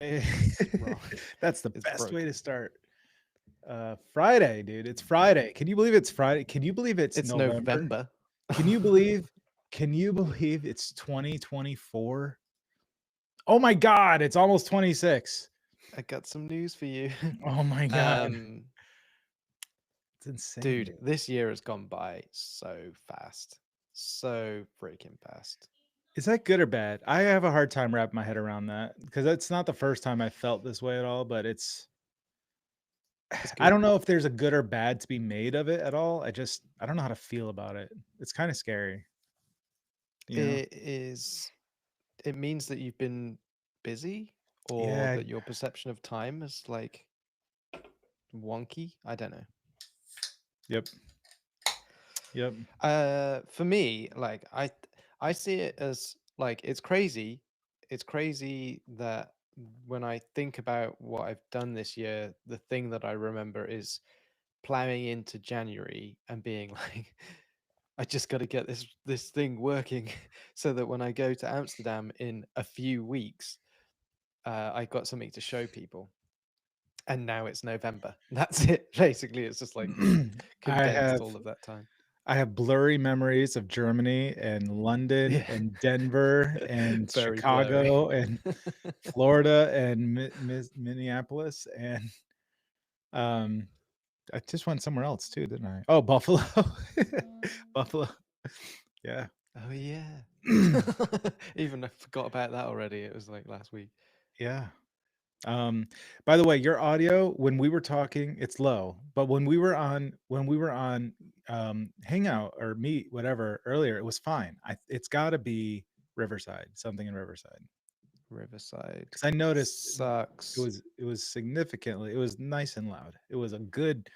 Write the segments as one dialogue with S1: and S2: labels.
S1: wrong.
S2: That's the
S1: It's
S2: best way to
S1: broken.
S2: start. Friday, dude. It's Friday. Can you believe it's Friday? Can you believe it's
S1: It's
S2: November?
S1: November.
S2: Can you believe can you believe it's 2024? Oh my god, it's almost 26.
S1: I got some news for you.
S2: Oh my god.
S1: um,
S2: It's insane,
S1: Dude,
S2: dude.
S1: this year has gone by so fast. So freaking fast.
S2: Is that good or bad? I have a hard time wrapping my head around that because it's not the first time I felt this way at all, but it's
S1: It's
S2: I
S1: good.
S2: don't know if there's a good or bad to be made of it at all. I don't know how to feel about it. It's kind of scary, you know?
S1: It is, it means that you've been busy or
S2: Yeah.
S1: that your perception of time is like wonky. I don't know.
S2: Yep. Yep.
S1: For me, like I see it as like it's crazy. It's crazy that when I think about what I've done this year, the thing that I remember is plowing into January and being like, I just got to get this thing working so that when I go to Amsterdam in a few weeks, I got something to show people. And now it's November. That's it. Basically, it's just like
S2: I
S1: condensed
S2: have
S1: all of that time.
S2: I have blurry memories of Germany and London
S1: Yeah,
S2: and Denver and
S1: very blurry.
S2: Chicago and Florida and Minneapolis and um I just went somewhere else too, didn't I? Oh, Buffalo. Buffalo. Yeah.
S1: Oh yeah. Even I forgot about that already. It was like last week.
S2: Yeah. Um, by the way, your audio when we were talking, it's low, but when we were on Hangout or Meet, whatever, earlier, it was fine. It's got to be Riverside, something in Riverside,
S1: Riverside
S2: because I noticed
S1: sucks.
S2: it was nice and loud. It was a good,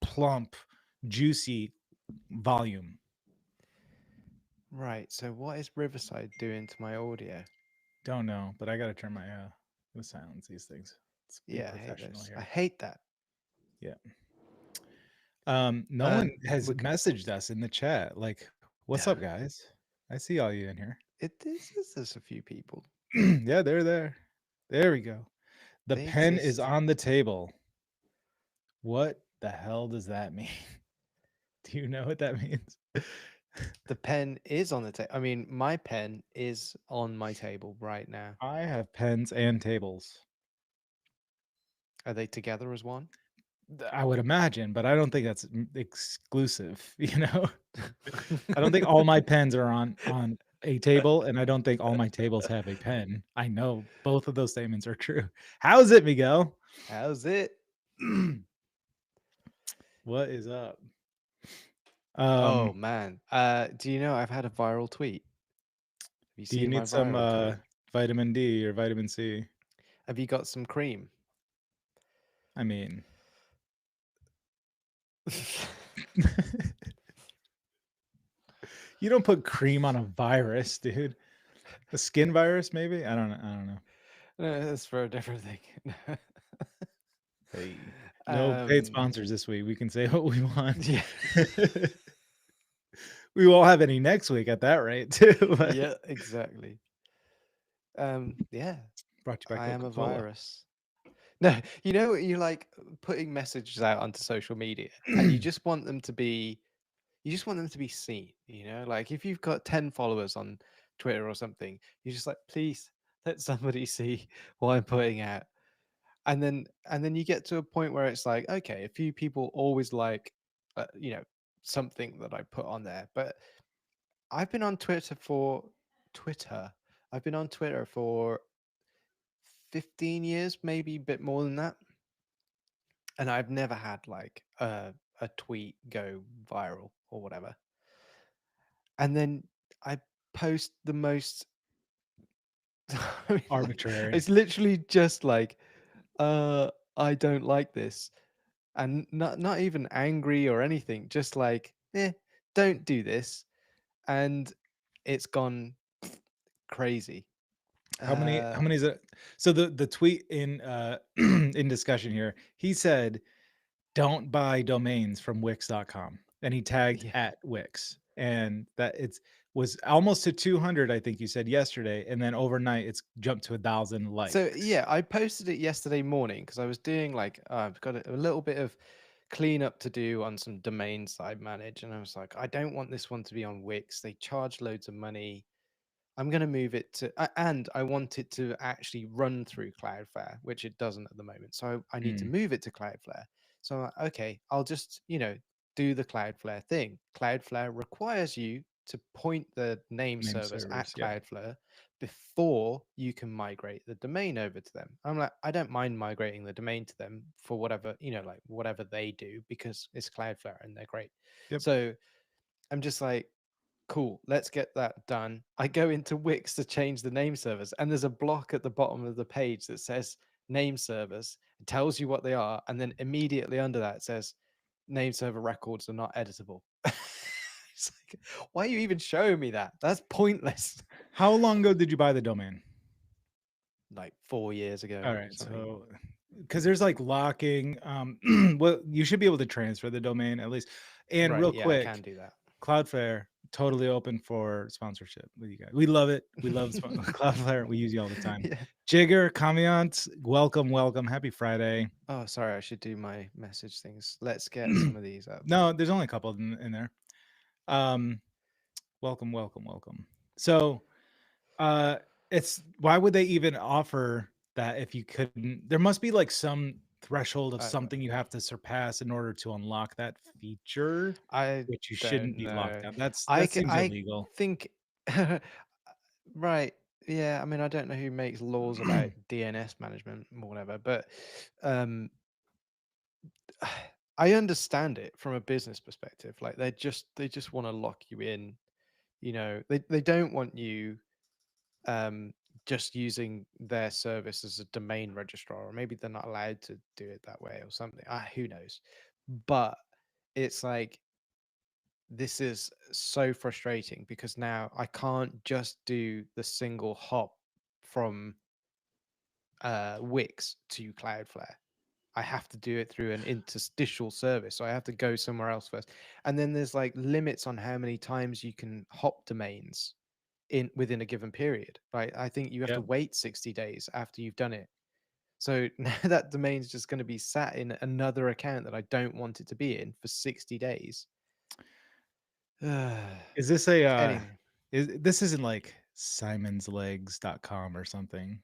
S2: plump, juicy volume.
S1: Right. So what is Riverside doing to my audio?
S2: Don't know, but I got to turn my silence these things. Let's be
S1: Yeah, I hate
S2: professional
S1: this. I
S2: here.
S1: hate that.
S2: Yeah. No one
S1: Um,
S2: has
S1: we could,
S2: messaged us in the chat, like, "What's up, guys? I see all you in here."
S1: it is. There's a few people.
S2: Yeah, they're there. There we go. The
S1: They
S2: pen is
S1: exist.
S2: on the table. What the hell does that mean? Do you know what that means?
S1: The pen is on the table. I mean, my pen is on my table right now.
S2: I have pens and tables.
S1: Are they together as one?
S2: I would imagine, but I don't think that's exclusive, you know? I don't think all my pens are on a table, and I don't think all my tables have a pen. I know both of those statements are true. How's it, Miguel?
S1: How's it?
S2: What is up?
S1: Oh
S2: Um,
S1: man. Do you know I've had a viral tweet? Have you
S2: do you
S1: seen my
S2: need some
S1: viral tweet?
S2: vitamin D or vitamin C?
S1: Have you got some cream?
S2: I mean, you don't put cream on a virus, dude. A skin virus, maybe? I don't know. I don't know.
S1: No, that's for a different thing.
S2: Hey, no paid
S1: um,
S2: sponsors this week. We can say what we want.
S1: yeah,
S2: We won't have any next week at that rate, too. But
S1: yeah, exactly. Yeah,
S2: brought to you by
S1: I am
S2: Coca
S1: a
S2: Cola.
S1: virus. No, you know, you like putting messages out onto social media, and you just want them to be seen. You know, like if you've got 10 followers on Twitter or something, you're just like, please let somebody see what I'm putting out. And then you get to a point where it's like, okay, a few people always like, you know, something that I put on there, but I've been on Twitter. I've been on Twitter for 15 years, maybe a bit more than that. And I've never had like a tweet go viral or whatever. And then I post the most I mean, like,
S2: Arbitrary.
S1: it's literally just like, I don't like this. And not even angry or anything, just like, don't do this. And it's gone crazy.
S2: How
S1: Uh
S2: many is it? So the tweet in in discussion here, he said, "Don't buy domains from Wix.com." And he tagged
S1: yeah.
S2: at Wix. And that it's was almost to 200, I think you said yesterday, and then overnight it's jumped to 1,000
S1: So
S2: likes.
S1: yeah, I posted it yesterday morning because I was doing like I've got a little bit of cleanup to do on some domains that I manage, and I was like, I don't want this one to be on Wix. They charge loads of money. I'm going to move it to, and I want it to actually run through Cloudflare, which it doesn't at the moment. So I need to
S2: Mm,
S1: move it to Cloudflare. So I'm like, okay, I'll just, do the Cloudflare thing. Cloudflare requires you to point the name
S2: name
S1: servers at
S2: servers, yep.
S1: Cloudflare before you can migrate the domain over to them. I'm like, I don't mind migrating the domain to them for whatever, like whatever they do because it's Cloudflare and they're great.
S2: Yep.
S1: So I'm just like, cool, let's get that done. I go into Wix to change the name servers, and there's a block at the bottom of the page that says name servers. It tells you what they are, and then immediately under that it says name server records are not editable. It's like, why are you even showing me that? That's pointless.
S2: How long ago did you buy the domain?
S1: Like 4 years ago
S2: All
S1: or
S2: right,
S1: something.
S2: so because there's like locking, well, you should be able to transfer the domain at least. And
S1: Right,
S2: real
S1: yeah, I
S2: quick,
S1: can do that.
S2: Cloudflare totally open for sponsorship with you guys. We love it. We love Cloudflare. We use you all the time.
S1: Yeah.
S2: Jigger, Kamiant, welcome, welcome. Happy Friday.
S1: Oh, sorry, I should do my message things. Let's get some of these up.
S2: No, there's only a couple in there. Um, welcome, welcome, welcome. So, uh, it's why would they even offer that if you couldn't? There must be like some threshold of
S1: I,
S2: something you have to surpass in order to unlock that feature,
S1: I
S2: which you shouldn't
S1: don't
S2: be locked
S1: know.
S2: down. That seems
S1: I
S2: illegal.
S1: think right. Yeah, I mean, I don't know who makes laws about DNS management or whatever, but um I understand it from a business perspective. Like they just want to lock you in, They don't want you um just using their service as a domain registrar, or maybe they're not allowed to do it that way or something. Who knows? But it's like this is so frustrating because now I can't just do the single hop from Wix to Cloudflare. I have to do it through an interstitial service. So I have to go somewhere else first. And then there's like limits on how many times you can hop domains in within a given period. Right. I think you have to
S2: Yep.
S1: wait 60 days after you've done it. So now that domain's just going to be sat in another account that I don't want it to be in for 60 days.
S2: Is this a
S1: Anyway.
S2: this isn't like simonslegs.com or something?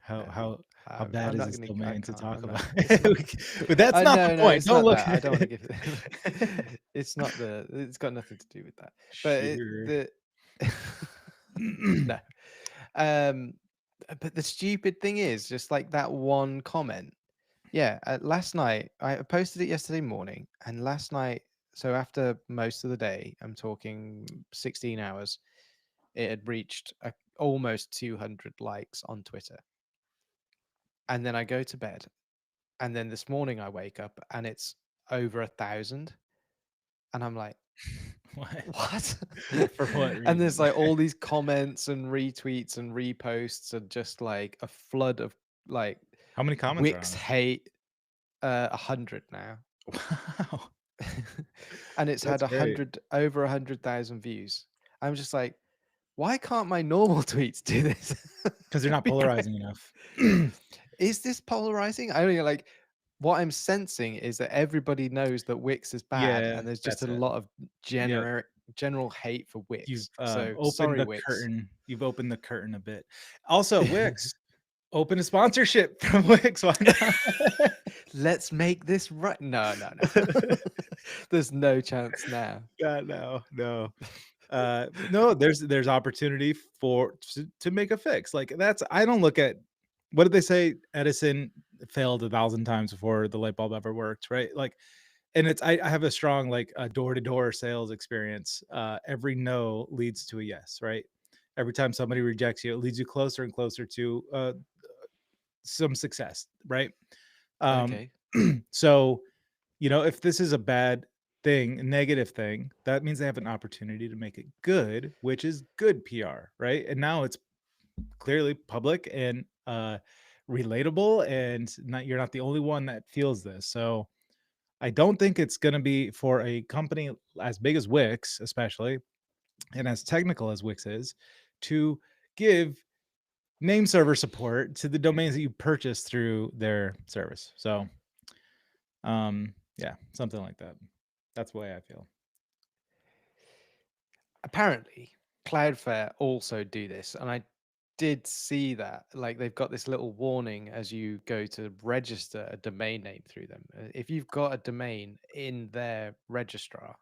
S2: How
S1: No,
S2: how bad
S1: I'm
S2: is
S1: not
S2: this
S1: gonna. I
S2: domain to
S1: can't.
S2: talk
S1: I'm not.
S2: about?
S1: It's not.
S2: But that's not the
S1: No, no,
S2: point.
S1: it's
S2: Don't
S1: not
S2: look
S1: that. I don't want to give. It's not the. It's got nothing to do with that. But
S2: Sure.
S1: the. No. Um. But the stupid thing is, just like that one comment. Yeah. Last night, I posted it yesterday morning, and last night. So after most of the day, I'm talking 16 hours. It had reached almost 200 likes on Twitter, and then I go to bed. And then this morning I wake up and it's over 1,000. And I'm like,
S2: What?
S1: what?
S2: For what
S1: And there's
S2: reason?
S1: like all these comments and retweets and reposts and just like a flood of like
S2: How many comments are
S1: Wix
S2: on it?
S1: hate 100 now.
S2: Wow,
S1: And it's had
S2: that's great.
S1: over 100,000 views. I'm just like, why can't my normal tweets do this?
S2: Because they're
S1: That'd
S2: not
S1: be great.
S2: polarizing enough.
S1: Is this polarizing? I don't know, like what I'm sensing is that everybody knows that Wix is bad,
S2: Yeah,
S1: and there's just
S2: that's
S1: a
S2: it.
S1: lot of
S2: Yep.
S1: general hate for
S2: You've
S1: Wix. So
S2: opened
S1: sorry,
S2: the
S1: Wix.
S2: curtain. You've opened the curtain a bit. Also, Wix, open a sponsorship from Wix. Why not?
S1: Let's make this right. No, no, no. There's no chance now.
S2: God, no, no. No, there's opportunity to make a fix. Like that's I don't look at what did they say? Edison failed 1,000 times before the light bulb ever worked, right? Like, and it's I have a strong like door-to-door sales experience. Every no leads to a yes, right? Every time somebody rejects you, it leads you closer and closer to some success, right? Um,
S1: Okay.
S2: so if this is a bad thing, a negative thing, that means they have an opportunity to make it good, which is good PR, right? And now it's clearly public and relatable, and you're not the only one that feels this. So I don't think it's going to be for a company as big as Wix, especially. and as technical as Wix is, to give name server support to the domains that you purchase through their service. So, yeah, something like that. That's the way I feel.
S1: Apparently, Cloudflare also do this, and I did see that. Like they've got this little warning as you go to register a domain name through them. If you've got a domain in their registrar,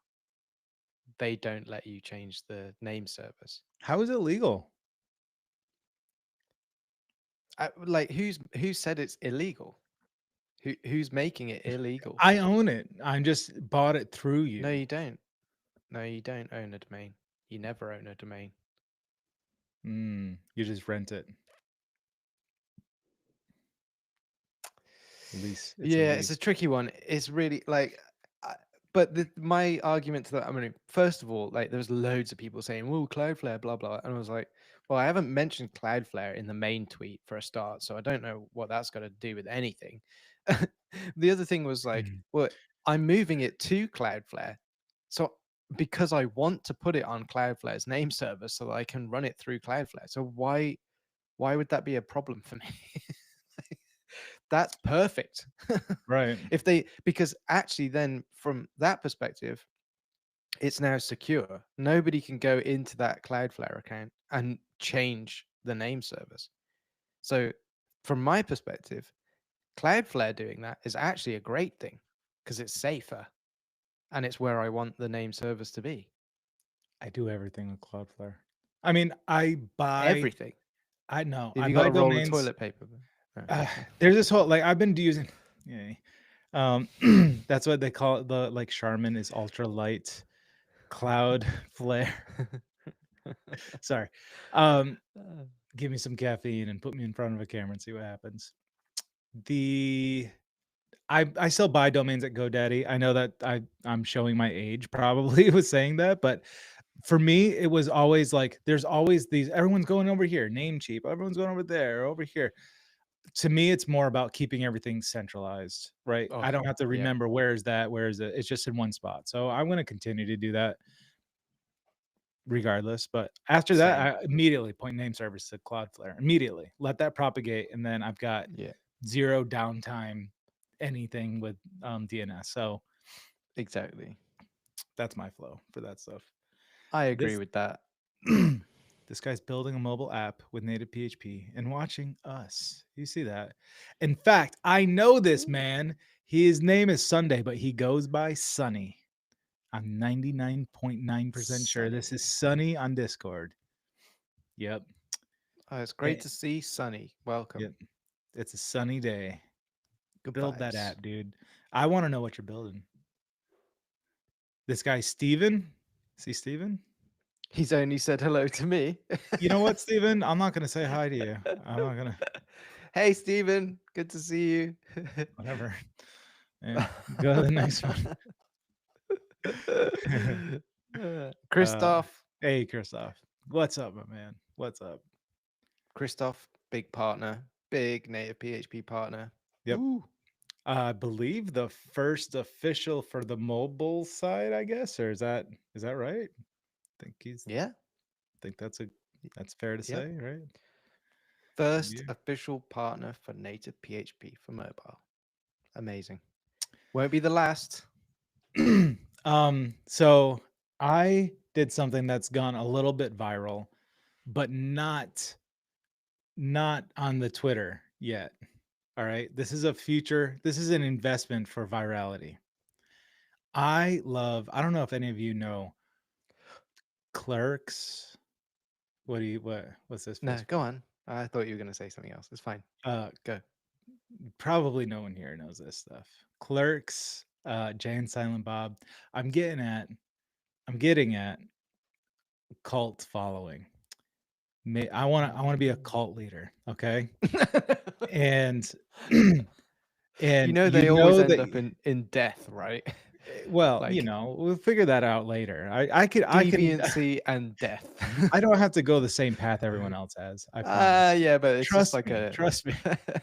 S1: they don't let you change the name servers.
S2: How is it legal?
S1: Like who said it's illegal? Who's making it illegal?
S2: I own it. I just bought it through
S1: No,
S2: you.
S1: you don't. No, you don't own a domain. You never own a domain.
S2: You just rent it. Lease. It's a
S1: Yeah, it's
S2: lease.
S1: a tricky one. It's really like, but my argument to that, I mean, first of all, like there's loads of people saying, "Well, Cloudflare, blah blah," and I was like, "Well, I haven't mentioned Cloudflare in the main tweet for a start, so I don't know what that's got to do with anything." The other thing was like,
S2: Mhm.
S1: well, I'm moving it to Cloudflare, so because I want to put it on Cloudflare's name server so that I can run it through Cloudflare. So why would that be a problem for me? That's perfect.
S2: Right.
S1: If they, because actually then from that perspective, it's now secure. Nobody can go into that Cloudflare account and change the name servers. So from my perspective, Cloudflare doing that is actually a great thing because it's safer and it's where I want the name servers to be.
S2: I do everything with Cloudflare. I mean, I buy.
S1: Everything.
S2: I know
S1: If
S2: I
S1: you got
S2: buy
S1: a roll of
S2: domains.
S1: toilet paper. No.
S2: There's this whole like I've been using. Yeah. That's what they call it. The like Charmin is ultra light cloud flare. Sorry. Give me some caffeine and put me in front of a camera and see what happens. The I still buy domains at GoDaddy. I know that I'm showing my age probably with saying that, but for me, it was always like there's always these everyone's going over here, Namecheap, everyone's going over there, over here. To me, it's more about keeping everything centralized, right?
S1: Oh,
S2: I don't have to
S1: yeah,
S2: remember where is that, where is it. It's just in one spot. So I'm going to continue to do that regardless. But after that,
S1: same.
S2: I immediately point name service to Cloudflare. Immediately let that propagate, and then I've got
S1: Yeah,
S2: zero downtime anything with DNS. So
S1: exactly.
S2: that's my flow for that stuff.
S1: I agree
S2: This
S1: with that.
S2: this guy's building a mobile app with native PHP and watching us. You see that? In fact, I know this man. His name is Sunday, but he goes by Sunny. I'm 99.9% sure this is
S1: Sunny.
S2: Sunny on Discord. Yep.
S1: Oh, it's great
S2: Eh,
S1: to see Sunny. Welcome.
S2: Yep. It's a sunny day.
S1: Good
S2: Build that
S1: vibes.
S2: app, dude. I want to know what you're building. This guy, Steven. See, Steven?
S1: He's only said hello to me.
S2: You know what, Steven? I'm not going to say hi to you. I'm not going to,
S1: Hey, Steven. Good to see you.
S2: whatever. Yeah. Go to the next one. uh,
S1: Christoph.
S2: hey, Christoph. What's up, my man? What's up?
S1: Christoph, big partner, big native PHP partner.
S2: Yep.
S1: Ooh.
S2: I believe the first official for the mobile side, I guess, or is that right? I think
S1: Yeah.
S2: that's fair to
S1: Yep.
S2: say, right?
S1: First
S2: Yeah.
S1: official partner for native PHP for mobile. Amazing. Won't be the last.
S2: So I did something that's gone a little bit viral, but not on the Twitter yet. All right. This is an investment for virality. I don't know if any of you know Clerks. What's this
S1: No,
S2: face?
S1: go on. I thought you were going to say something else. It's fine. Go.
S2: Probably no one here knows this stuff. Clerks, Jay and Silent Bob. I'm getting at cult following. I want to be a cult leader, okay? And
S1: You
S2: and
S1: know
S2: you
S1: they always
S2: know
S1: end
S2: that
S1: up in death, right?
S2: well,
S1: Like
S2: we'll figure that out later. I can
S1: deviancy and death.
S2: I don't have to go the same path everyone else has. I promise.
S1: Yeah, but it's just
S2: Trust
S1: like
S2: me.
S1: a
S2: Trust me.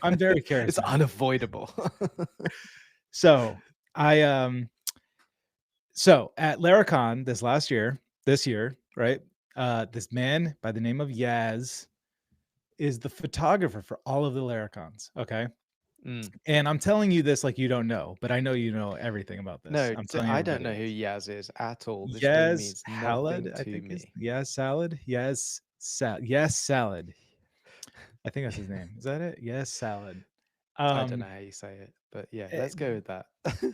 S2: I'm very
S1: it's
S2: charismatic.
S1: unavoidable.
S2: So, I so at Laracon this year, right? This man by the name of Yaz is the photographer for all of the Laracons. Okay.
S1: Mm.
S2: And I'm telling you this like you don't know, but I know you know everything about this.
S1: No,
S2: I'm telling you
S1: I don't
S2: everybody
S1: know who
S2: else.
S1: Yaz is at all. This name
S2: Yaz
S1: means
S2: Halad,
S1: nothing
S2: I
S1: to
S2: think is
S1: me.
S2: Yaz Salad. Yes Salad. I think that's his name. Is that it? Yes Salad.
S1: I don't know
S2: Um
S1: how you say it, but yeah,
S2: eh,
S1: let's go with that.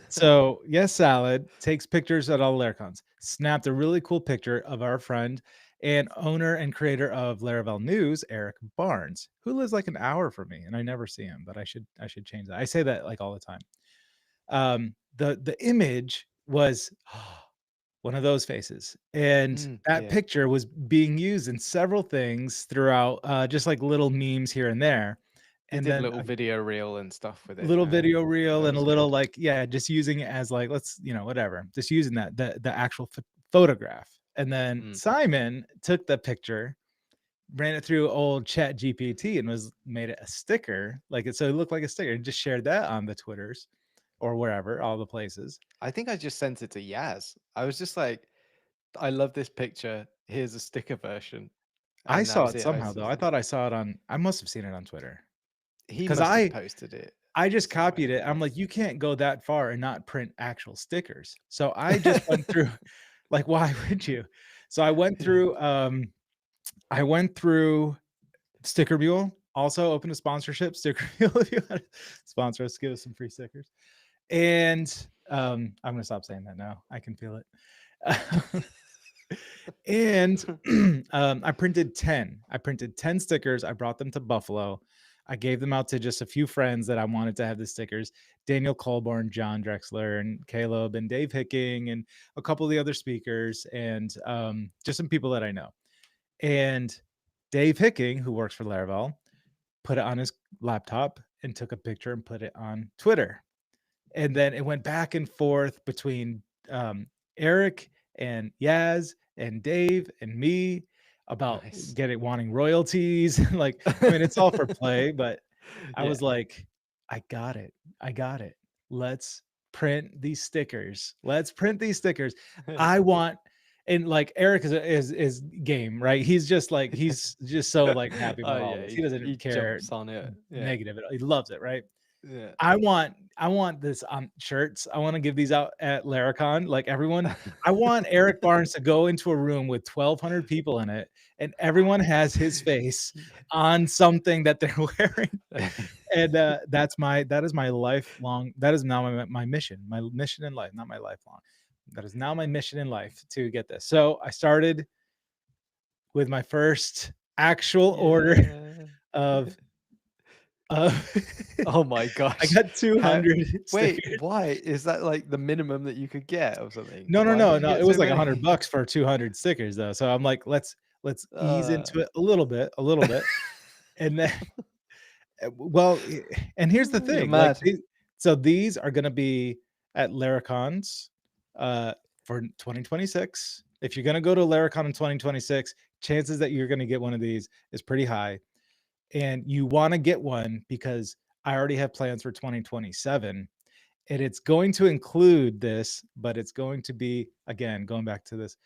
S2: so Yes Salad takes pictures at all Laracons. Snapped a really cool picture of our friend and owner and creator of Laravel News, Eric Barnes, who lives like an hour from me, and I never see him, but I should change that. I say that like all the time. The image was one of those faces, and that
S1: Yeah.
S2: picture was being used in several things throughout, just like little memes here and there,
S1: He
S2: and
S1: did a
S2: then
S1: little video reel and stuff with it,
S2: little
S1: no?
S2: video
S1: That
S2: reel and a
S1: was
S2: little
S1: good.
S2: like yeah, just using it as like let's whatever, just using that the actual photograph, and then
S1: Mm.
S2: Simon took the picture, ran it through old Chat GPT, and was made it a sticker, like it so it looked like a sticker, and just shared that on the Twitters or wherever, all the places.
S1: I think I just sent it to Yaz. I was just like, I love this picture. Here's a sticker version.
S2: I
S1: And that
S2: saw
S1: was
S2: it
S1: it.
S2: somehow though. I thought I saw it on. I must have seen it on Twitter
S1: He
S2: because
S1: must have
S2: I
S1: posted it
S2: I just copied
S1: somewhere.
S2: it. I'm like, you can't go that far and not print actual stickers. So I just went through, like, why would you? So
S1: Yeah.
S2: I went through Sticker Mule. Also open a sponsorship. Sticker Mule, if you want to sponsor us, give us some free stickers. And I'm gonna stop saying that now. I can feel it. And I printed 10. I printed 10 stickers. I brought them to Buffalo. I gave them out to just a few friends that I wanted to have the stickers: Daniel Colborn, John Drexler, and Caleb, and Dave Hicking, and a couple of the other speakers, and just some people that I know. And Dave Hicking, who works for Laravel, put it on his laptop and took a picture and put it on Twitter. And then it went back and forth between Eric and Yaz and Dave and me about
S1: Nice.
S2: wanting royalties. Like, I mean, it's all for play, but I
S1: Yeah.
S2: was like, I got it. I got it. Let's print these stickers. Let's print these stickers. I want and like Eric is game, right? He's just so like happy
S1: Oh
S2: about all
S1: yeah,
S2: this. He doesn't
S1: he
S2: care
S1: jumps on it. Yeah.
S2: negative at all. He loves it, right?
S1: Yeah.
S2: I want this on shirts. I want to give these out at Laracon. Like everyone, I want Eric Barnes to go into a room with 1,200 people in it, and everyone has his face on something that they're wearing. And that is my lifelong. That is now my mission. My mission in life, not my lifelong. That is now my mission in life to get this. So I started with my first actual order
S1: Yeah.
S2: of of
S1: Oh my
S2: I
S1: gosh.
S2: got
S1: How
S2: 200
S1: wait,
S2: stickers.
S1: why? Is that like the minimum that you could get or something?
S2: No, no,
S1: Why
S2: no,
S1: did you
S2: no. It
S1: get
S2: was
S1: so
S2: like
S1: many?
S2: $100 for 200 stickers though. So I'm like, let's ease
S1: Uh
S2: into it a little bit. And then well, and here's the
S1: you're
S2: thing, like
S1: mad.
S2: so these are gonna be at Laracons for 2026. If you're gonna go to Laracon in 2026, chances that you're gonna get one of these is pretty high. And you want to get one because I already have plans for 2027, and it's going to include this, but it's going to be, again, going back to this,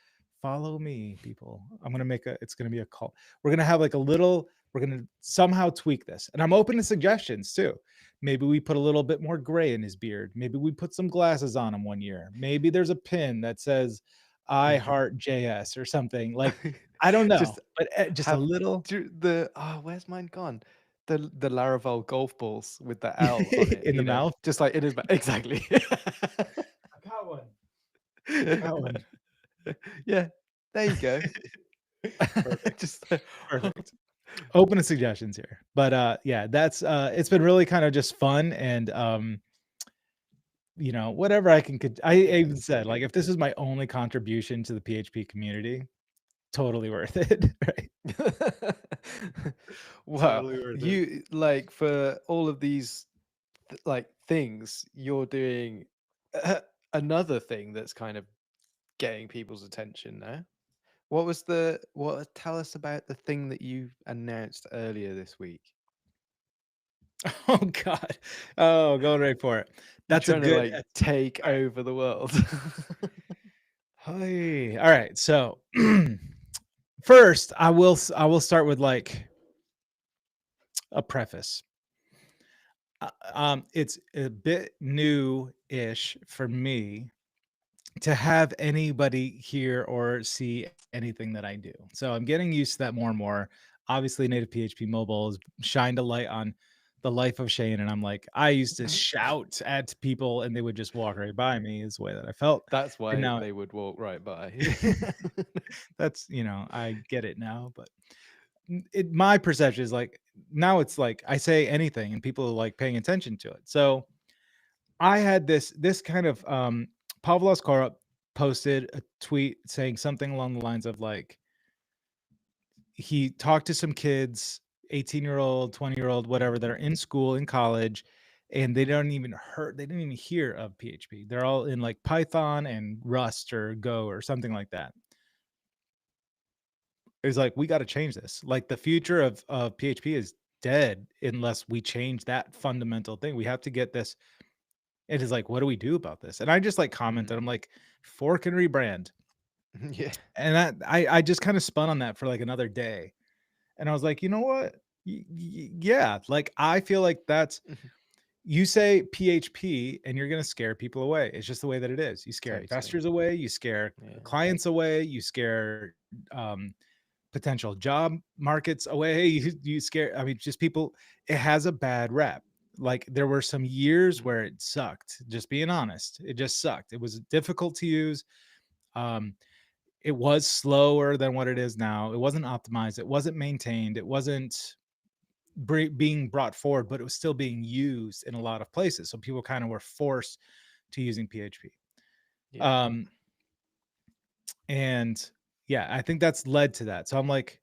S2: follow me, people. It's going to be a call. We're going to have like we're going to somehow tweak this, and I'm open to suggestions too. Maybe we put a little bit more gray in his beard. Maybe we put some glasses on him one year. Maybe there's a pin that says I heart JS or something. Like, I don't know,
S1: Just
S2: but just a
S1: have
S2: little
S1: where's mine gone? The Laravel golf balls with the L on it,
S2: in the mouth.
S1: just like in his exactly.
S2: I got one. I got one.
S1: Yeah, there you go.
S2: Perfect.
S1: Just
S2: Perfect. Open to suggestions here. But yeah, that's it's been really kind of just fun and whatever I can I
S1: yeah,
S2: even
S1: it's so
S2: said like
S1: good.
S2: if this is my only contribution to the PHP community, totally worth it, right?
S1: Wow,
S2: Totally worth it.
S1: you like for all of these like things, you're doing another thing that's kind of getting people's attention now. Tell us about the thing that you announced earlier this week.
S2: Oh god. Oh, going right for it.
S1: You're
S2: That's a
S1: trying to
S2: good
S1: like
S2: that's
S1: take
S2: all right.
S1: over the world.
S2: Hi. All right. So first, I will start with like a preface. It's a bit new-ish for me to have anybody hear or see anything that I do. So I'm getting used to that more and more. Obviously, Native PHP Mobile has shined a light on the life of Shane, and I'm like, I used to shout at people, and they would just walk right by me. Is the way that I felt,
S1: That's
S2: and
S1: why
S2: now
S1: they would walk right by.
S2: that's I get it now. But my perception is like now it's like I say anything, and people are like paying attention to it. So I had this kind of Pavlos Korup posted a tweet saying something along the lines of like he talked to some kids, 18-year-old, 20-year-old,
S1: Mm,
S2: whatever, that are in school, in college, and they didn't even hear of PHP. They're all in like Python and Rust or Go or something like that. It was like, we got to change this. Like the future of PHP is dead unless we change that fundamental thing. We have to get this. It is like, what do we do about this? And I just like commented,
S1: mm.
S2: I'm like, fork and rebrand.
S1: Yeah.
S2: And I just kind of spun on that for like another day. And I was like, you know what? Yeah, like I feel like that's you say PHP and you're going to scare people away. It's just the way that it is. You scare
S1: Totally.
S2: investors away, you scare
S1: Yeah.
S2: clients away, you scare potential job markets away. You scare, I mean, just people, it has a bad rep. Like there were some years
S1: Mm,
S2: where it sucked, just being honest. It just sucked. It was difficult to use. Um, it was slower than what it is now. It wasn't optimized. It wasn't maintained. It wasn't being brought forward, but it was still being used in a lot of places. So people kind of were forced to using PHP.
S1: yeah.
S2: Um, and yeah, I think that's led to that. So I'm like,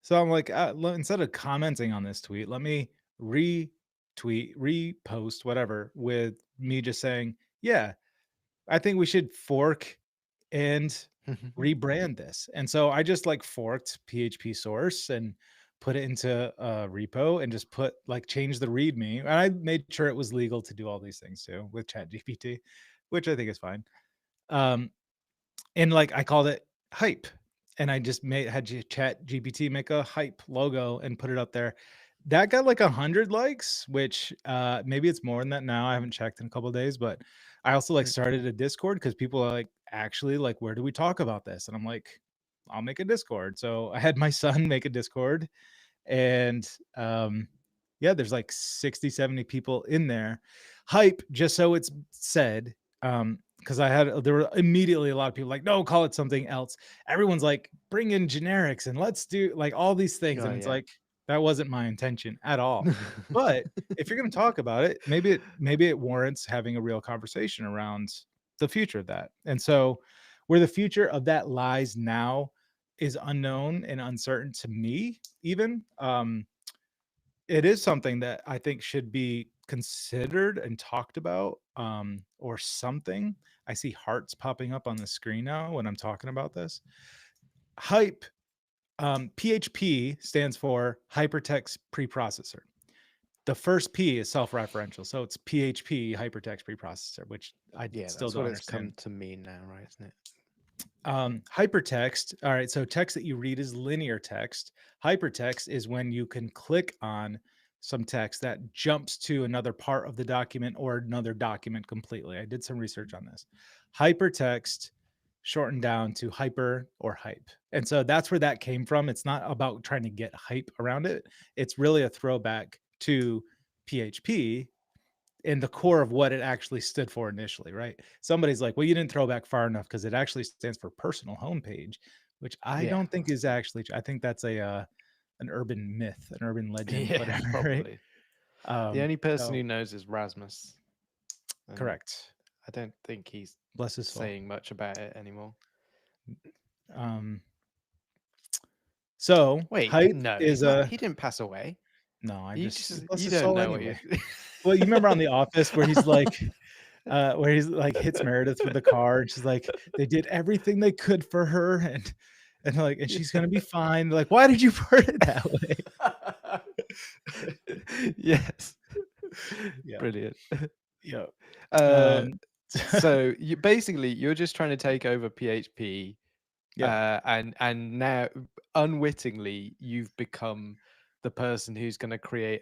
S2: instead of commenting on this tweet, let me retweet, repost, whatever, with me just saying, yeah, I think we should fork and rebrand this. And so I just like forked PHP source and put it into a repo and just put like change the README. And I made sure it was legal to do all these things too with ChatGPT, which I think is fine. Um, and like I called it hype, and I just had Chat GPT make a hype logo and put it up there. That got like 100 likes, which maybe it's more than that now. I haven't checked in a couple of days, but I also like started a Discord because people are like, actually, like, where do we talk about this? And I'm like, I'll make a Discord. So I had my son make a Discord, and yeah, there's like 60, 70 people in there. Hype, just so it's said, because there were immediately a lot of people like, no, call it something else. Everyone's like, bring in generics and let's do like all these things,
S1: Oh
S2: and it's
S1: yeah.
S2: like that wasn't my intention at all. But if you're going to talk about it, maybe it warrants having a real conversation around the future of that. And so where the future of that lies now is unknown and uncertain to me even. It is something that I think should be considered and talked about, or something. I see hearts popping up on the screen now when I'm talking about this. Hype, PHP stands for Hypertext Preprocessor. The first P is self-referential, so it's PHP Hypertext Preprocessor, which I
S1: Yeah,
S2: still
S1: that's
S2: don't
S1: what it's come
S2: understand.
S1: to mean now, right? Isn't it?
S2: Hypertext, all right, so text that you read is linear text. Hypertext is when you can click on some text that jumps to another part of the document or another document completely. I did some research on this. Hypertext shortened down to hyper or hype. And so that's where that came from. It's not about trying to get hype around it. It's really a throwback to PHP in the core of what it actually stood for initially, right? Somebody's like, well, you didn't throw back far enough because it actually stands for personal homepage, which I
S1: Yeah.
S2: don't think is actually. I think that's a an urban myth, an urban legend,
S1: Yeah,
S2: whatever, right?
S1: probably. The only person
S2: So
S1: who knows is Rasmus, and
S2: correct.
S1: I don't think he's
S2: Bless his soul.
S1: saying much about it anymore.
S2: Um, so
S1: Wait,
S2: hype
S1: no,
S2: is
S1: he's not.
S2: a
S1: He didn't pass away.
S2: no. I
S1: You
S2: just
S1: just
S2: bless
S1: you
S2: his
S1: don't
S2: soul
S1: know what
S2: anyway.
S1: you.
S2: Well, you remember on The Office where he's like hits Meredith with the car, and she's like, they did everything they could for her, and like, and she's gonna be fine. They're like, why did you put it that way?
S1: Yes.
S2: Yeah,
S1: Brilliant.
S2: yeah.
S1: Uh,
S2: Um,
S1: so you basically you're just trying to take over PHP
S2: Yep.
S1: And now unwittingly you've become the person who's going to create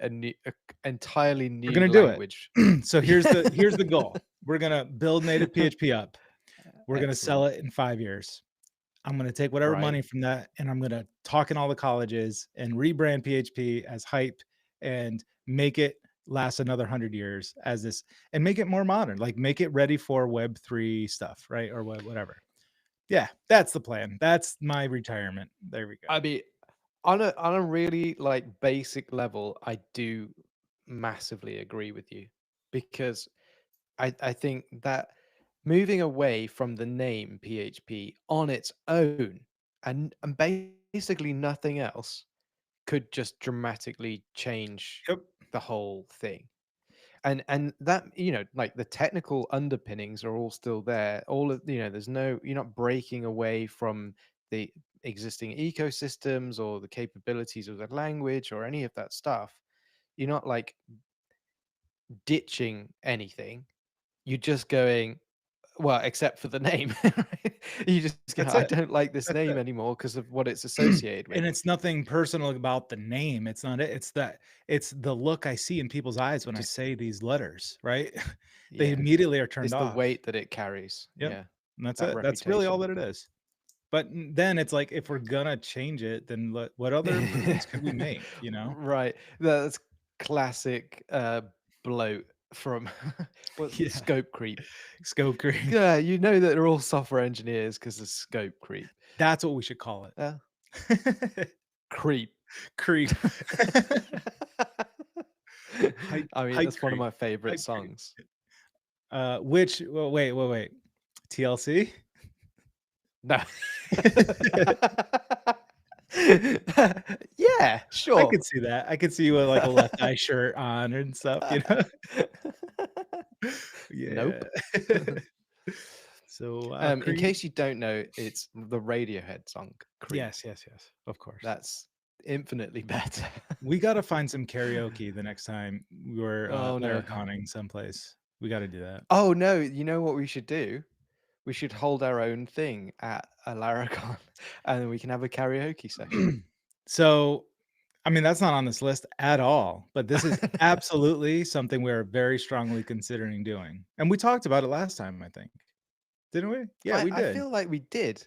S1: entirely
S2: We're
S1: new
S2: gonna do it.
S1: language.
S2: So here's the goal. We're gonna build native PHP up. We're gonna sell
S1: Excellent.
S2: it in 5 years. I'm gonna take whatever
S1: Right.
S2: money from that and I'm gonna talk in all the colleges and rebrand PHP as hype and make it last another 100 years as this and make it more modern, like make it ready for Web3 stuff, right? Or whatever. Yeah, that's the plan. That's my retirement. There we go.
S1: I mean, on a really like basic level, I do massively agree with you, because I think that moving away from the name PHP on its own, and basically nothing else, could just dramatically change
S2: Yep.
S1: the whole thing. And that, like, the technical underpinnings are all still there. All of, there's no, you're not breaking away from the existing ecosystems or the capabilities of the language or any of that stuff. You're not like ditching anything. You're just going, well, except for the name. Right? You just go,
S2: That's
S1: I
S2: it.
S1: don't like this
S2: That's
S1: name
S2: it.
S1: anymore because of what it's associated with.
S2: And it's nothing personal about the name. It's not it. It's the look I see in people's eyes when I
S1: Just,
S2: say these letters, right? They
S1: yeah,
S2: immediately are
S1: it's
S2: turned
S1: the
S2: off.
S1: weight that it carries.
S2: Yep.
S1: Yeah,
S2: And that's
S1: that
S2: it. That's really all
S1: reputation.
S2: that it is. But then it's like if we're gonna change it, then what other improvements could we make, you know?
S1: Right. That's classic bloat from what,
S2: Yeah.
S1: scope creep.
S2: Scope creep.
S1: Yeah, you know that they're all software engineers because of scope creep.
S2: That's what we should call
S1: Uh,
S2: it.
S1: Creep.
S2: Creep. Hype
S1: I mean,
S2: hype
S1: that's one of
S2: creep.
S1: my favorite
S2: Hype creep.
S1: songs.
S2: Which well, wait. TLC?
S1: No. Yeah,
S2: I
S1: sure.
S2: could see that. I could see you with, like, a Left Eye shirt on and stuff, you know? Yeah.
S1: Nope.
S2: So,
S1: In
S2: Creep.
S1: case you don't know, it's the Radiohead song "Creep."
S2: Yes, of course.
S1: That's infinitely better.
S2: We gotta find some karaoke the next time we're,
S1: Oh no.
S2: Laraconing someplace. We gotta do that.
S1: Oh no, you know what we should do? We should hold our own thing at a Laracon and then we can have a karaoke session.
S2: So, I mean, that's not on this list at all, but this is absolutely something we're very strongly considering doing, and we talked about it last time, I think. Didn't we? Yeah, we
S1: I
S2: did.
S1: feel like we did.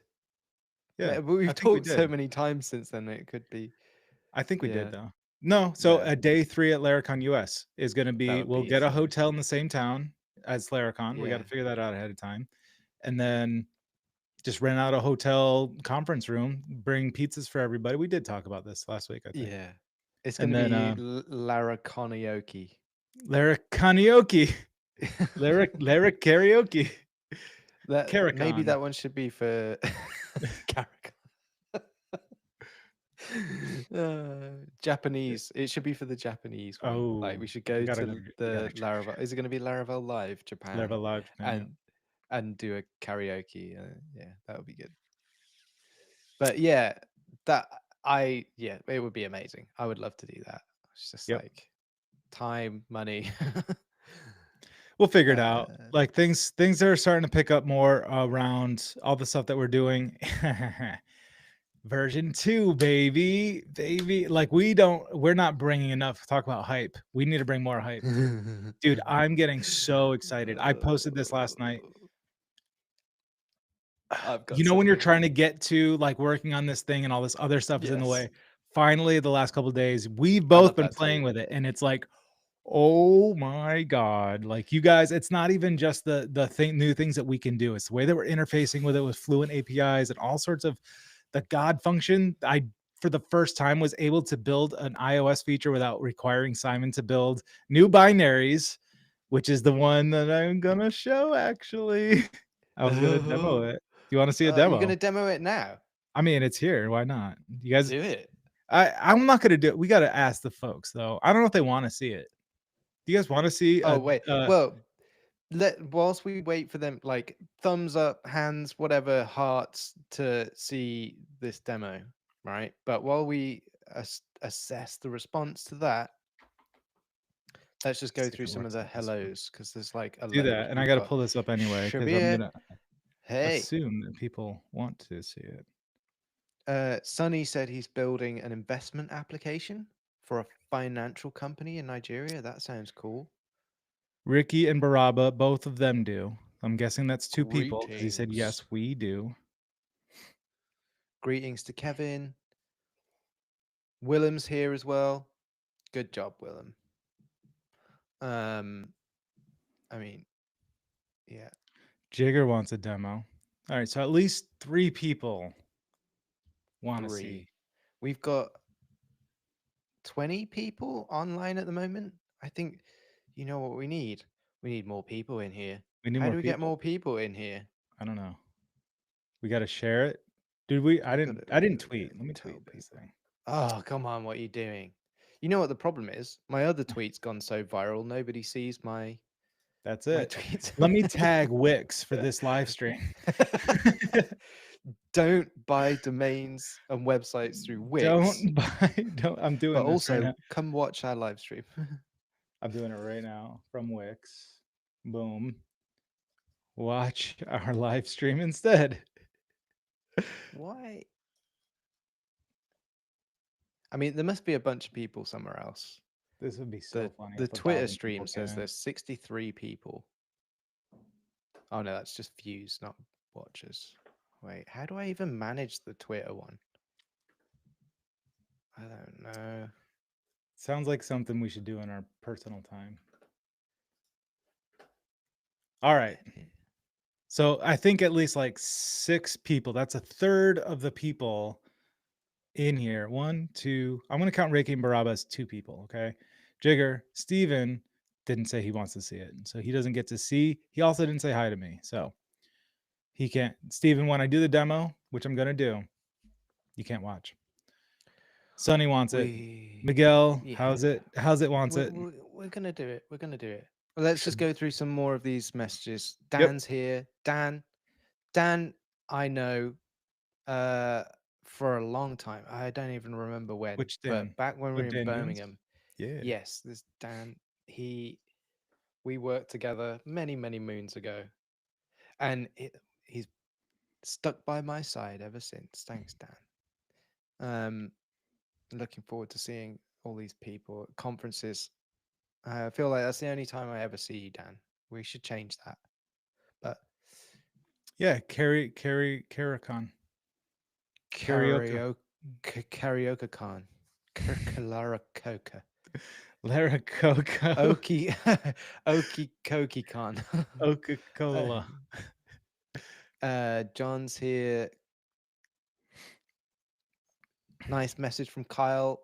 S2: Yeah,
S1: But
S2: I
S1: we've
S2: think we
S1: talked so
S2: did.
S1: many times since then, it could be.
S2: I think we did
S1: Yeah.
S2: though. No, so
S1: No,
S2: a day 3 at Laracon US is gonna
S1: that
S2: be
S1: would
S2: we'll
S1: be
S2: get a
S1: insane.
S2: hotel in the same town as Laracon. We
S1: Yeah.
S2: gotta figure that out ahead of time, and then just rent out a hotel conference room, bring pizzas for everybody. We did talk about this last week, I think.
S1: Yeah. It's going
S2: And
S1: to
S2: then,
S1: be Laraconioke.
S2: Laraconioke. Lyric karaoke.
S1: That maybe
S2: Caricon.
S1: that one should be for Carrick. Japanese. It should be for the Japanese one. Like, we
S2: Oh,
S1: should
S2: we
S1: go
S2: gotta
S1: to
S2: go we gotta
S1: the Laravel. Is it going to be Laravel Live Japan,
S2: Laravel Live Japan, yeah.
S1: and do a karaoke? Yeah, that would be good. But yeah, that yeah, it would be amazing. I would love to do that. It's just
S2: Yep.
S1: like time, money.
S2: We'll figure it out.
S1: uh,
S2: Like, things are starting to pick up more around all the stuff that we're doing. Version 2, baby. Baby. Like, we're not bringing enough talk about hype. We need to bring more hype. Dude, I'm getting so excited. I posted this last night.
S1: I've
S2: You
S1: got
S2: know when you're
S1: something.
S2: trying to get to, like, working on this thing and all this other stuff is in the
S1: Yes,
S2: way? Finally, the last couple of days, we've
S1: I
S2: both
S1: love
S2: been
S1: that too.
S2: playing with it, and it's like, oh my god, like, you guys, it's not even just the thing new things that we can do, it's the way that we're interfacing with it with fluent APIs and all sorts of the God function. I, for the first time, was able to build an iOS feature without requiring Simon to build new binaries, which is the one that I'm gonna show, actually. I was gonna demo it. Do you wanna see a
S1: You're
S2: demo?
S1: gonna demo it now.
S2: I mean, it's here, why not? You guys,
S1: Do it.
S2: I'm not gonna do it. We gotta ask the folks, though. I don't know if they wanna see it. Do you guys wanna see
S1: Oh
S2: a
S1: wait. Well, let whilst we wait for them, like thumbs up, hands, whatever, hearts to see this demo, right? But while we assess the response to that, let's just go
S2: see if
S1: through
S2: it
S1: some of
S2: works
S1: the
S2: like this one?
S1: hellos because there's like a
S2: Do
S1: load.
S2: that, and I
S1: We've
S2: gotta
S1: got
S2: pull this up anyway because 'cause I'm
S1: Shabir.
S2: gonna
S1: Hey,
S2: assume that people want to see it.
S1: Sonny said he's building an investment application for a financial company in Nigeria. That sounds cool.
S2: Ricky and Baraba, both of them do. I'm guessing that's 2 people because he said,
S1: Greetings.
S2: yes, we do.
S1: Greetings to Kevin. Willem's here as well. Good job, Willem. Um, I mean, yeah,
S2: Jigger wants a demo. All right, so at least 3 people want to
S1: 3.
S2: see.
S1: We've got 20 people online at the moment. I think you know what we need? We need more people in here.
S2: We need
S1: How
S2: more
S1: do we get
S2: people.
S1: more people in here?
S2: I don't know. We got to share it. Did we? I
S1: We gotta
S2: didn't.
S1: we
S2: I didn't
S1: gotta
S2: tweet. Let me
S1: tell
S2: tweet this
S1: people.
S2: thing.
S1: Oh, come on, what are you doing? You know what the problem is? My other tweet's gone so viral, nobody sees
S2: That's
S1: my
S2: it.
S1: tweets.
S2: Let me tag Wix for this live stream.
S1: Don't buy domains and websites through Wix,
S2: Don't buy. Don't. I'm
S1: but
S2: doing this right
S1: also
S2: now.
S1: come watch our live stream.
S2: I'm doing it right now from Wix. Boom. Watch our live stream instead.
S1: Why? I mean, there must be a bunch of people somewhere else.
S2: This would be so
S1: The
S2: funny
S1: the
S2: if a
S1: Twitter
S2: thousand
S1: stream
S2: people came
S1: says
S2: in.
S1: there's 63 people. Oh no, that's just views, not watchers. Wait, how do I even manage the Twitter one? I don't know.
S2: Sounds like something we should do in our personal time. All right. So I think at least like 6 people. That's a third of the people in here. 1, 2. I'm going to count Ricky and Baraba as 2 people. Okay. Jigger, Steven didn't say he wants to see it. So he doesn't get to see. He also didn't say hi to me. So he can't. Steven, when I do the demo, which I'm going to do, you can't watch. Sonny wants it. Miguel,
S1: Yeah,
S2: how's it? How's it wants
S1: we're,
S2: it?
S1: we're, we're gonna do it. We're gonna do it. Well, let's just
S2: Should
S1: go through some more of these messages.
S2: Yep.
S1: Dan's here. Dan, I know uh, for a long time. I don't even remember when,
S2: Which
S1: but
S2: Dan?
S1: back when we were
S2: With
S1: in
S2: Dan Ewan's?
S1: Birmingham,
S2: Yeah.
S1: yes, this Dan, we worked together many moons ago, and he's stuck by my side ever since. Thanks, Dan. Looking forward to seeing all these people at conferences. I feel like that's the only time I ever see you, Dan. We should change that. But
S2: Yeah, Caricon. Karaoke.
S1: karaoke con, Kirkalara Coca,
S2: Lara Coco.
S1: Okie Okie Koki con. uh,
S2: Coca-Cola.
S1: John's here. Nice message from Kyle.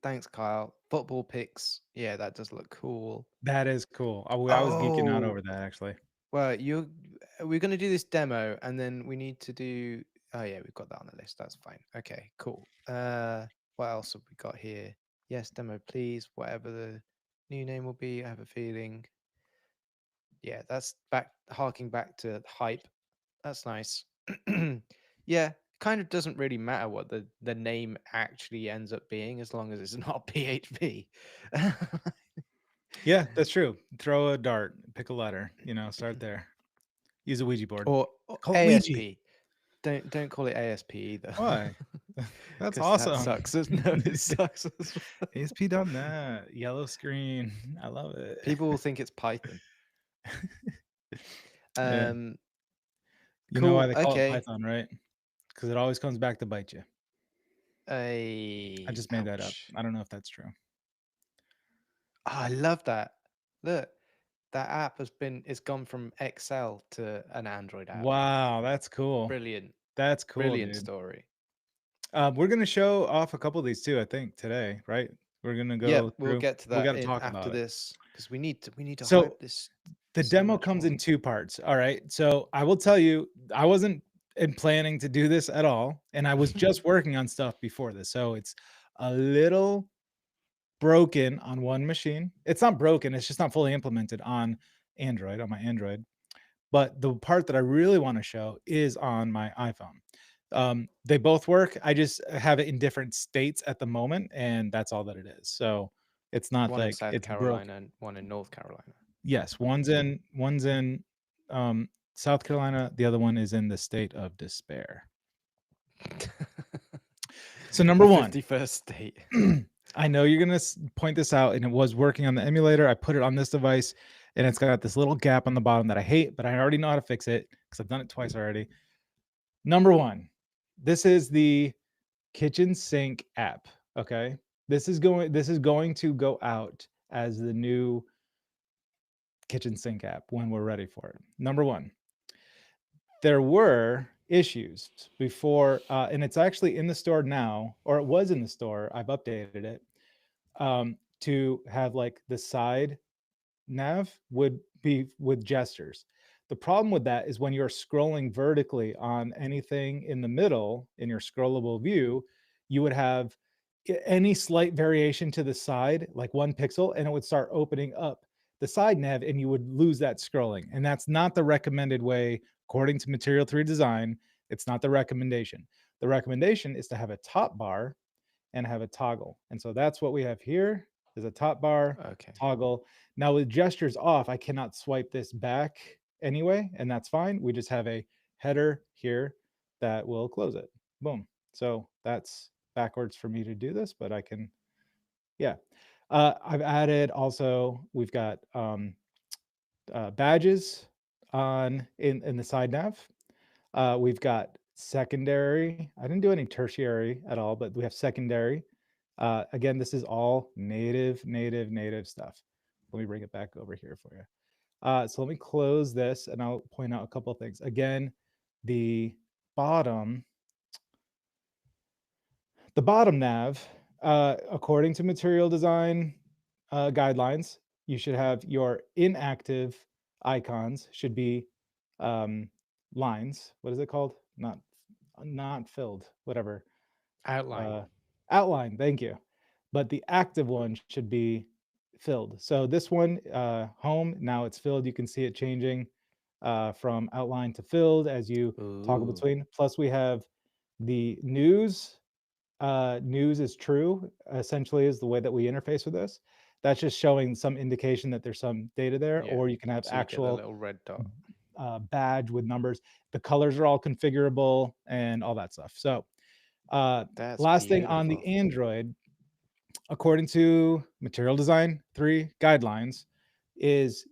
S1: Thanks, Kyle. Football picks. Yeah, that does look cool.
S2: That is cool. I was geeking out
S1: Oh,
S2: over that actually.
S1: well, we're gonna do this demo, and then we need to do. Oh yeah, we've got that on the list. That's fine. Okay, cool. What else have we got here? Yes, demo, please. Whatever the new name will be, I have a feeling. Yeah, that's harking back to hype. That's nice. Yeah, kind of doesn't really matter what the name actually ends up being as long as it's not PHP.
S2: Yeah, that's true. Throw a dart, pick a letter, start there. Use a Ouija board.
S1: or
S2: Call it Ouija.
S1: ASP. Don't call it ASP either.
S2: Why? That's
S1: Because that
S2: awesome.
S1: sucks. No, it sucks.
S2: ASP.NET, yellow screen. I love it.
S1: People will think it's Python.
S2: Yeah. You know why
S1: Cool.
S2: they call it
S1: Okay.
S2: Python, right? Because it always comes back to bite you. I
S1: A
S2: just made that up.
S1: ouch.
S2: I don't know if that's true.
S1: Oh, I love that. Look, that app it's gone from Excel to an Android app.
S2: Wow, that's cool.
S1: Brilliant.
S2: That's cool,
S1: Brilliant
S2: dude.
S1: story.
S2: We're gonna show off a couple of these too, I think, today, right? We're gonna go
S1: Yep, we'll
S2: through.
S1: get to
S2: We
S1: that
S2: got to
S1: in
S2: talk
S1: after
S2: about it.
S1: this because we need to
S2: So
S1: hype this
S2: the
S1: so
S2: demo
S1: much
S2: comes
S1: more.
S2: in 2 parts. All right. So I will tell you, I wasn't planning to do this at all, and I was just working on stuff before this, so it's a little broken on one machine. It's not broken; it's just not fully implemented on Android, on my Android. But the part that I really want to show is on my iPhone. They both work. I just have it in different states at the moment, and that's all that it is. So it's not
S1: One in
S2: like
S1: South
S2: it's broke.
S1: Carolina and one in North Carolina.
S2: Yes, one's in South Carolina. The other one is in the state of despair. So number
S1: The
S2: one,
S1: 51st state.
S2: I know you're going to point this out, and it was working on the emulator. I put it on this device, and it's got this little gap on the bottom that I hate, but I already know how to fix it because I've done it twice already. Number one, this is the kitchen sink app. Okay. This is going to go out as the new kitchen sink app when we're ready for it. Number one, there were issues before, and it's actually in the store now, or it was in the store. I've updated it to have like the side nav would be with gestures. The problem with that is when you're scrolling vertically on anything in the middle in your scrollable view, you would have any slight variation to the side, like 1 pixel, and it would start opening up the side nav and you would lose that scrolling. And that's not the recommended way, according to Material 3 design. It's not the recommendation. The recommendation is to have a top bar and have a toggle. And so that's what we have here is a top bar,
S1: Okay.
S2: toggle. Now with gestures off, I cannot swipe this back anyway, and that's fine. We just have a header here that will close it. Boom. So that's backwards for me to do this, but I can, yeah. I've added also, we've got badges on in the side nav. We've got secondary. I didn't do any tertiary at all, but we have secondary. Again, this is all native stuff. Let me bring it back over here for you. So let me close this and I'll point out a couple of things. Again, the bottom nav, according to material design guidelines, you should have your inactive icons should be lines. What is it called? Not filled, whatever.
S1: Outline.
S2: Outline, thank you. But the active one should be filled. So this one, home, now it's filled. You can see it changing from outline to filled as you toggle
S1: Ooh.
S2: between. Plus we have the news. News is true, essentially, is the way that we interface with this. That's just showing some indication that there's some data there,
S1: Yeah.
S2: or you can have
S1: So you get the
S2: actual
S1: little red dot.
S2: badge with numbers. The colors are all configurable and all that stuff. So
S1: That's
S2: last thing on the
S1: beautiful.
S2: Android, according to Material Design 3 guidelines, is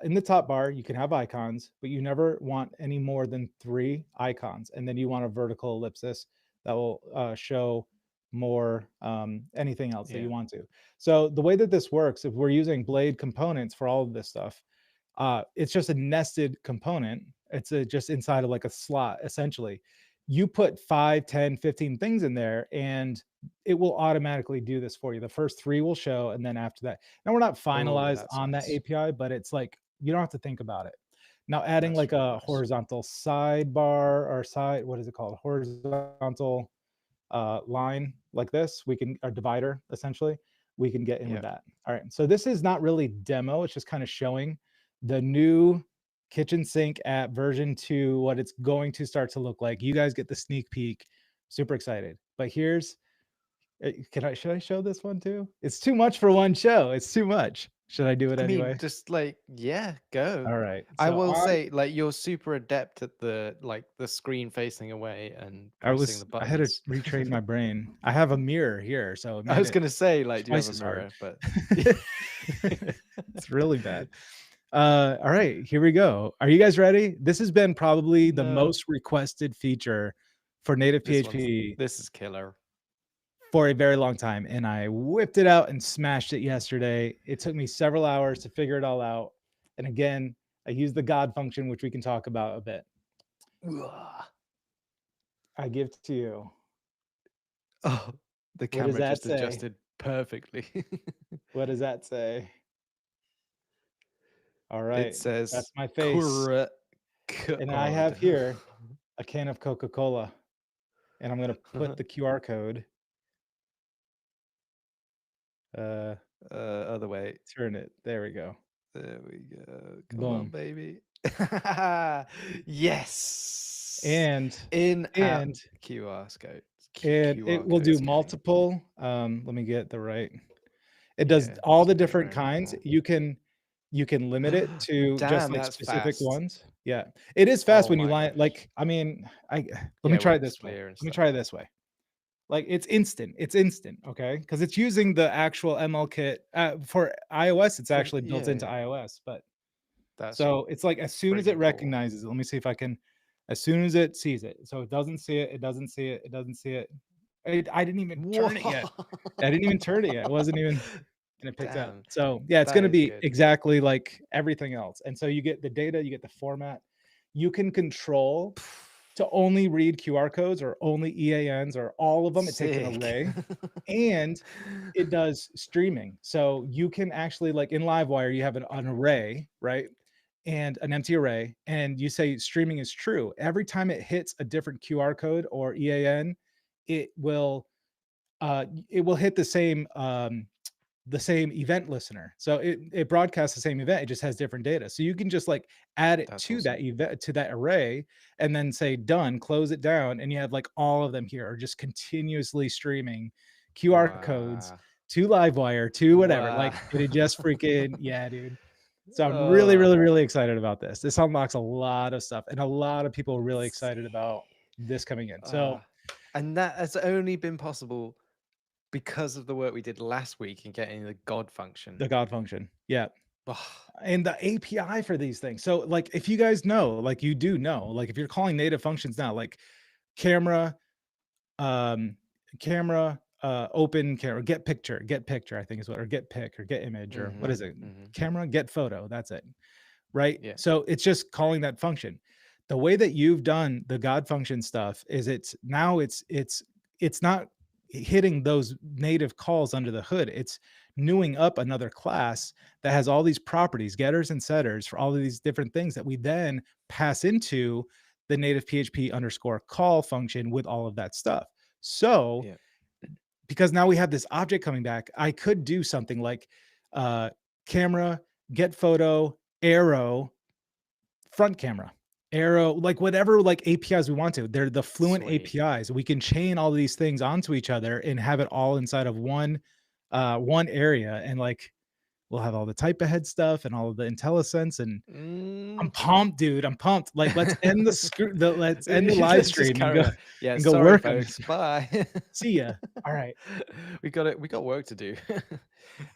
S2: in the top bar, you can have icons, but you never want any more than 3 icons. And then you want a vertical ellipsis that will show more anything else that you want to. So the way that this works, if we're using Blade components for all of this stuff, it's just a nested component. It's just inside of like a slot, essentially. You put 5, 10, 15 things in there and it will automatically do this for you. The first 3 will show, and then after that. Now we're not
S1: Oh,
S2: finalized
S1: that's
S2: on that
S1: nice.
S2: API, but it's like you don't have to think about it. Now adding
S1: That's
S2: like
S1: really
S2: a
S1: nice.
S2: horizontal sidebar or side, what is it called? Horizontal line like this, we can, a divider essentially, we can get in with
S1: Yeah.
S2: that. All right, so this is not really demo, it's just kind of showing the new kitchen sink app version 2, what it's going to start to look like. You guys get the sneak peek. Super excited. But here's, should I show this one too? It's too much for one show. It's too much. Should I do it
S1: I mean,
S2: anyway?
S1: just like, yeah, go.
S2: All right.
S1: I
S2: So
S1: will
S2: on,
S1: say, like, you're super adept at the screen facing away and pressing the
S2: I had to
S1: buttons.
S2: retrain my brain. I have a mirror here, so it
S1: I
S2: made
S1: was
S2: it
S1: gonna say, like, do you have
S2: twice
S1: a
S2: as hard.
S1: mirror? But
S2: It's really bad. All right, here we go. Are you guys ready? This has been probably the
S1: no,
S2: most requested feature for native PHP
S1: this is killer.
S2: for a very long time, and I whipped it out and smashed it yesterday. It took me several hours to figure it all out. And again, I used the God function, which we can talk about a bit.
S1: Ugh.
S2: I give to you.
S1: Oh, the
S2: What does
S1: camera
S2: that
S1: just
S2: say?
S1: adjusted perfectly.
S2: What does that say? All
S1: It
S2: right,
S1: says
S2: that's my face.
S1: correct
S2: And I
S1: code.
S2: have here a can of Coca-Cola, and I'm going to put the QR code. Uh,
S1: Other way.
S2: turn it. There we go.
S1: There we go. Come on,
S2: Boom.
S1: baby. Yes.
S2: And
S1: In-app
S2: and
S1: QR code.
S2: it
S1: QR
S2: will
S1: code
S2: do
S1: scanning.
S2: multiple. Let me get the right. It does
S1: Yeah,
S2: all
S1: it's
S2: the
S1: very,
S2: different
S1: very
S2: kinds.
S1: cool.
S2: You can limit it to just
S1: Damn,
S2: like
S1: that's
S2: specific
S1: fast.
S2: ones. Yeah. It is fast
S1: Oh
S2: when you
S1: my
S2: line
S1: gosh.
S2: like I mean, I let me
S1: Yeah,
S2: try
S1: when
S2: it
S1: it's
S2: this way.
S1: clear and
S2: Let me
S1: stuff.
S2: try it this way. Like it's instant. It's instant, okay? Because it's using the actual ML kit for iOS. It's
S1: For
S2: actually built into
S1: yeah,
S2: iOS, but
S1: that's
S2: so it's like as soon as it
S1: freaking cool.
S2: recognizes it, let me see if I can. As soon as it sees it, so it doesn't see it. It doesn't see it. It doesn't see it. I didn't even turn it yet.
S1: Whoa!
S2: I didn't even turn it yet. It wasn't even. And it picked up.
S1: Damn,
S2: So yeah, it's
S1: that
S2: going to
S1: is
S2: be
S1: good.
S2: exactly like everything else. And so you get the data, you get the format. You can control to only read QR codes or only EANs or all of them. It takes an
S1: Sick.
S2: array and it does streaming. So you can actually, like in Livewire, you have an array, right? And an empty array, and you say streaming is true. Every time it hits a different QR code or EAN, it will hit the same event listener. So it broadcasts the same event. It just has different data. So you can just like add it
S1: That's
S2: to that
S1: awesome.
S2: event, to that array, and then say done, close it down, and you have like all of them here are just continuously streaming QR codes
S1: Wow.
S2: to Livewire to whatever.
S1: Wow.
S2: Like it just freaking yeah, dude. So I'm really,
S1: Oh,
S2: really, really excited about this. This unlocks a lot of stuff, and a lot of people are really excited
S1: sick.
S2: about this coming in. So
S1: Ah, and that has only been possible because of the work we did last week in getting the God function.
S2: the God function, yeah.
S1: Oh,
S2: And the API for these things. So like if you guys know, like you do know, like if you're calling native functions now, like camera, um, camera, open camera, get picture, I think is what, or get pic or get image, or what
S1: mm-hmm,
S2: is it?
S1: mm-hmm.
S2: Camera, get photo. That's it. Right.
S1: Yeah,
S2: So it's just calling that function. The way that you've done the God function stuff is it's not hitting those native calls under the hood. It's newing up another class that has all these properties, getters and setters for all of these different things that we then pass into the native PHP underscore call function with all of that stuff. So
S1: yeah.
S2: because now we have this object coming back, I could do something like uh, camera, get photo, arrow, front camera, arrow, like whatever like APIs we want to. They're the fluent
S1: Sweet.
S2: APIs. We can chain all of these things onto each other and have it all inside of one area. And like we'll have all the type ahead stuff and all of the IntelliSense. And I'm
S1: Mm.
S2: pumped, dude. I'm pumped. Like let's end the live
S1: Let's just
S2: stream and go
S1: carry on. Yeah,
S2: and go
S1: sorry,
S2: work on
S1: folks.
S2: this.
S1: Bye.
S2: See ya. All right.
S1: We got it. We got work to do.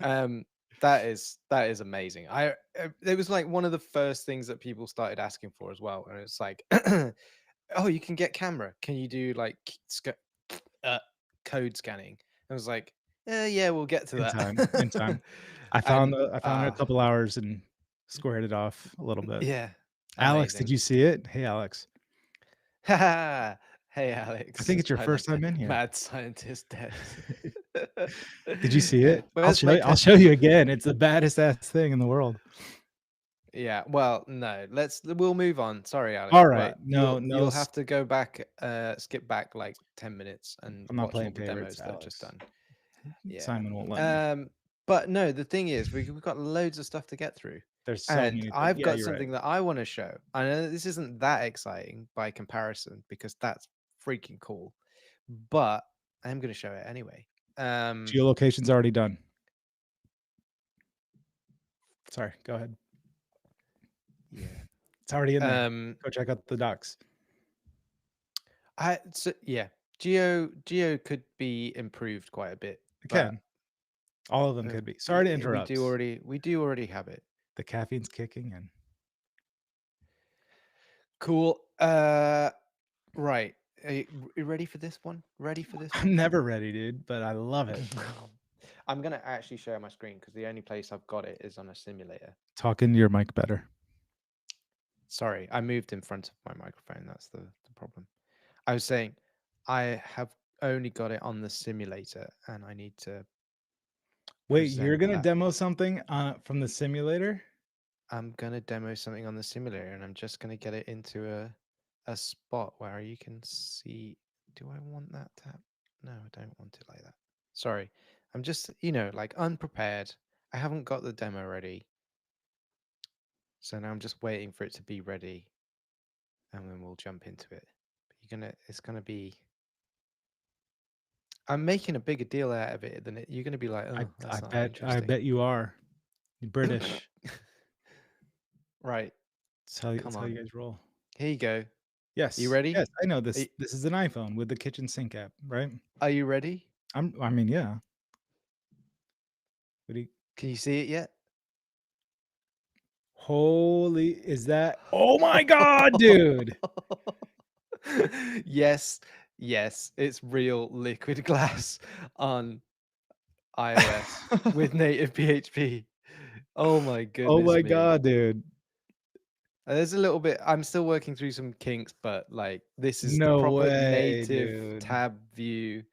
S1: um, that is amazing. It was like one of the first things that people started asking for as well, and it's like, oh, you can get camera. Can you do like uh, code scanning? I was like, yeah, we'll get to
S2: In
S1: that.
S2: time. In time.
S1: And
S2: I found it a couple hours and squared it off a little bit.
S1: yeah,
S2: Alex, did
S1: amazing.
S2: you see it? Hey, Alex.
S1: Hey,
S2: I think
S1: Alex.
S2: it's your
S1: I love
S2: first time in here.
S1: mad scientist dead.
S2: Did you see it?
S1: Where's my
S2: I'll show you again. It's the baddest ass thing in the world.
S1: Yeah, well, no, we'll move on. Sorry, Alex,
S2: All right.
S1: but
S2: No,
S1: you'll have to go back, skip back like 10 minutes and
S2: I'm not
S1: watch
S2: playing
S1: all the
S2: favorites,
S1: demos that I've just
S2: Alex.
S1: done. Yeah.
S2: Simon won't let me.
S1: But no, the thing is, we've got loads of stuff to get through.
S2: There's so
S1: And
S2: many things.
S1: I've
S2: Yeah,
S1: got
S2: you're right.
S1: something that I want to show. I know this isn't that exciting by comparison because that's freaking cool, but I'm going to show it anyway.
S2: Geolocation's already done. Sorry, go ahead.
S1: Yeah.
S2: It's already in there. Go check out the docs.
S1: Yeah, Geo could be improved quite a bit,
S2: It
S1: but
S2: can. All of them could be. Sorry to interrupt.
S1: we do already have it.
S2: The caffeine's kicking in.
S1: Cool. Right. Are you ready for this one? Ready for this
S2: I'm
S1: one?
S2: never ready, dude, but I love it.
S1: I'm gonna actually share my screen because the only place I've got it is on a simulator.
S2: Talk into your mic better.
S1: Sorry, I moved in front of my microphone. That's the problem. I was saying I have only got it on the simulator and I need to
S2: Wait, you're
S1: present
S2: gonna
S1: that.
S2: demo something from the simulator?
S1: I'm gonna demo something on the simulator and I'm just gonna get it into a spot where you can see. Do I want that tab? No, I don't want it like that. Sorry. I'm just, like unprepared. I haven't got the demo ready. So now I'm just waiting for it to be ready and then we'll jump into it. But it's gonna be I'm making a bigger deal out of it than you're gonna be like, oh, that's not
S2: I
S1: interesting.
S2: bet you are. You're British.
S1: Right.
S2: That's how
S1: Come
S2: you
S1: on.
S2: guys roll.
S1: Here you go. You
S2: Yes,
S1: ready?
S2: yes, I know
S1: Are,
S2: this.
S1: y-
S2: This is an iPhone with the kitchen sink app, right?
S1: are you ready?
S2: I mean, yeah. What do you
S1: Can you see it yet?
S2: Holy, is that oh my god, dude!
S1: Yes, yes, it's real liquid glass on iOS with native PHP. Oh my
S2: Oh
S1: goodness
S2: my
S1: me.
S2: god, dude.
S1: There's a little bit, I'm still working through some kinks, but like this is
S2: No
S1: proper
S2: way,
S1: native
S2: dude.
S1: tab view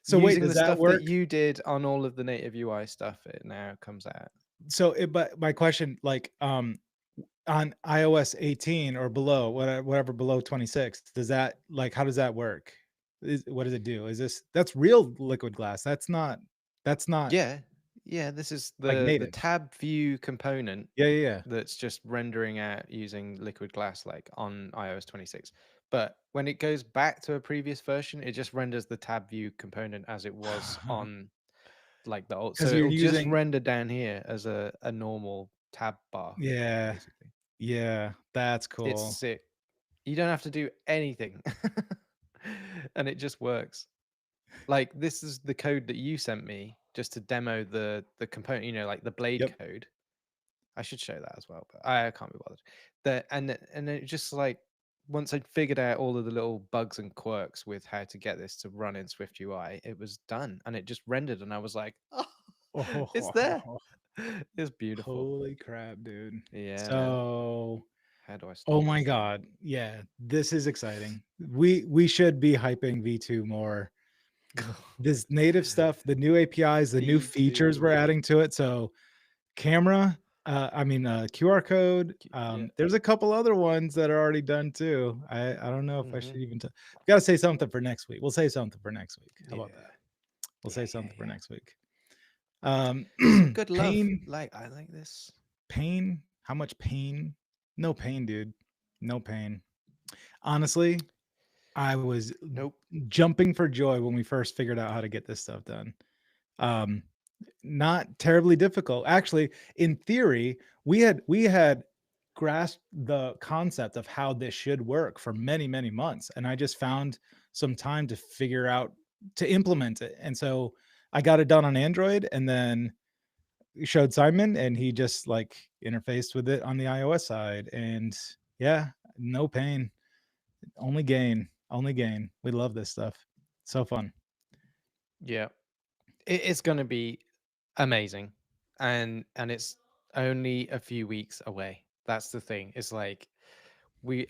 S2: So wait,
S1: using
S2: does
S1: the
S2: that
S1: stuff that
S2: work?
S1: you did on all of the native UI stuff. It now comes out.
S2: So it but my question, like, on iOS 18 or below, whatever below 26, does that like how does that work? What does it do? Is this that's real liquid glass. That's not
S1: Yeah. Yeah, this is
S2: like
S1: the
S2: native.
S1: tab view component
S2: Yeah, yeah, yeah.
S1: that's just rendering out using liquid glass like on iOS 26. But when it goes back to a previous version, it just renders the tab view component as it was on like the old. So
S2: Because you're
S1: it'll just
S2: using
S1: render down here as a normal tab bar,
S2: yeah,
S1: basically.
S2: yeah, that's
S1: It's
S2: cool.
S1: sick. You don't have to do anything. And it just works. Like this is the code that you sent me just to demo the component, like the blade
S2: Yep.
S1: code. I should show that as well, but I can't be bothered. And it just like once I'd figured out all of the little bugs and quirks with how to get this to run in Swift UI, it was done and it just rendered, and I was like, oh, it's there.
S2: Oh,
S1: It's beautiful.
S2: holy crap, dude.
S1: Yeah, man.
S2: So,
S1: How do I
S2: oh
S1: stop
S2: my
S1: this?
S2: god. Yeah, this is exciting. We should be hyping V2 more. This native stuff, the new APIs, the new features we're
S1: V2.
S2: adding to it. So camera, QR code.
S1: Yeah.
S2: There's a couple other ones that are already done too. I don't know if I
S1: Hmm.
S2: should even. Got to say something for next week. We'll say something for next week. How
S1: Yeah.
S2: about that? We'll
S1: Yeah.
S2: say
S1: Yeah.
S2: something for
S1: Yeah.
S2: next week. Um,
S1: Some good love.
S2: pain,
S1: Like I like this.
S2: pain. How much pain? No pain, dude. No pain. Honestly, I was
S1: Nope.
S2: jumping for joy when we first figured out how to get this stuff done. Um, not terribly difficult. Actually, in theory, we had grasped the concept of how this should work for many, many months. And I just found some time to figure out to implement it. And so I got it done on Android and then showed Simon and he just like interfaced with it on the iOS side. And yeah, no pain, only gain, only gain. We love this stuff. So fun.
S1: Yeah. It's gonna be amazing. And it's only a few weeks away. That's the thing. It's like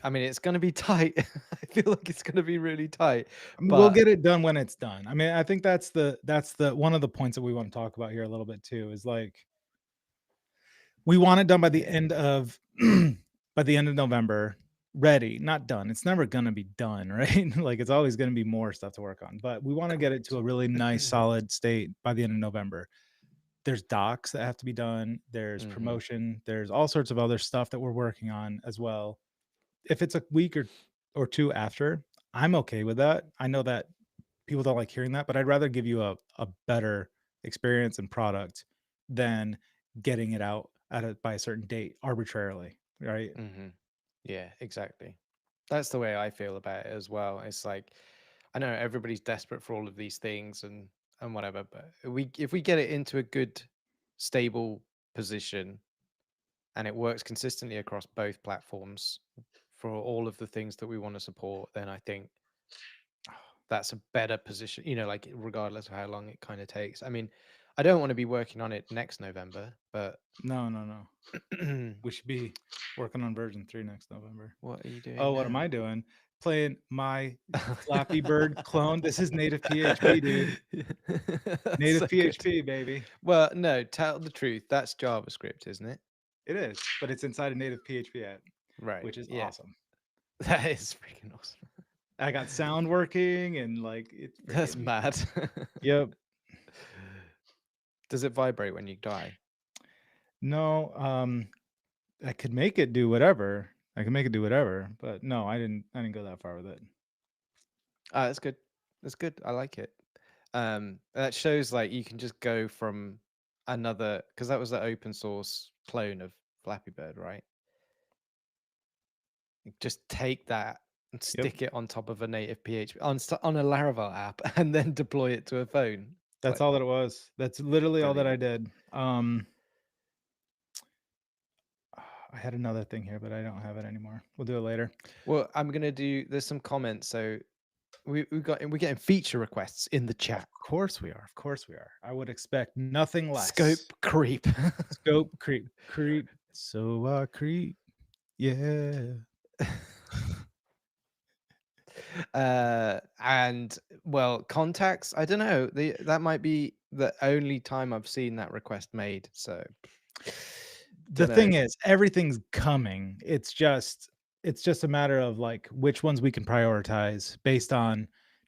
S1: I mean it's gonna be tight. I feel like it's gonna be really tight.
S2: I mean, we'll
S1: But
S2: get it done when it's done. I mean, I think that's the one of the points that we want to talk about here a little bit too is like we want it done by the
S1: yeah.
S2: end of by the end of November, ready, not done. It's never gonna be done, right? Like it's always gonna be more stuff to work on, but we want to get it to
S1: Correct.
S2: a really nice, solid state by the end of November. There's docs that have to be done. There's
S1: Hmm.
S2: promotion. There's all sorts of other stuff that we're working on as well. If it's a week or two after, I'm okay with that. I know that people don't like hearing that, but I'd rather give you a better experience and product than getting it out by a certain date arbitrarily, right?
S1: Hmm. Yeah, exactly. That's the way I feel about it as well. It's like I know everybody's desperate for all of these things and whatever, but if we get it into a good, stable position and it works consistently across both platforms for all of the things that we want to support, then I think that's a better position, like regardless of how long it kind of takes. I mean, I don't want to be working on it next November, but
S2: No, no, no. We should be working on version 3 next November.
S1: what are you doing
S2: Oh, what am
S1: now?
S2: I doing? Playing my Flappy Bird clone. This is native PHP, dude.
S1: That's
S2: Native
S1: so good.
S2: PHP, baby.
S1: Well, no, tell the truth. That's JavaScript, isn't it?
S2: It is, but it's inside a native PHP app,
S1: Right.
S2: which is
S1: Yeah.
S2: awesome.
S1: That is freaking awesome.
S2: I got sound working and like it's
S1: That's
S2: freaking
S1: mad.
S2: yep.
S1: Does it vibrate when you die?
S2: No, I could make it do whatever. I can make it do whatever, but no, I didn't go that far with it.
S1: Ah, that's good. That's good. I like it. That shows like you can just go from another, because that was the open source clone of Flappy Bird, right? Just take that and
S2: Yep.
S1: stick it on top of a native PHP on a Laravel app and then deploy it to a phone. It's
S2: That's
S1: like
S2: all that it was. That's literally all that I
S1: brilliant.
S2: did. I had another thing here, but I don't have it anymore. We'll do it later.
S1: Well, I'm gonna do. There's some comments. So we're getting feature requests in the
S2: Of
S1: chat.
S2: course we are. Of course we are. I would expect nothing less.
S1: Scope creep.
S2: Scope creep. So creep. Yeah.
S1: And well, contacts. I don't know. That might be the only time I've seen that request made. So
S2: The
S1: don't know.
S2: thing is, everything's coming. It's just a matter of like which ones we can prioritize based on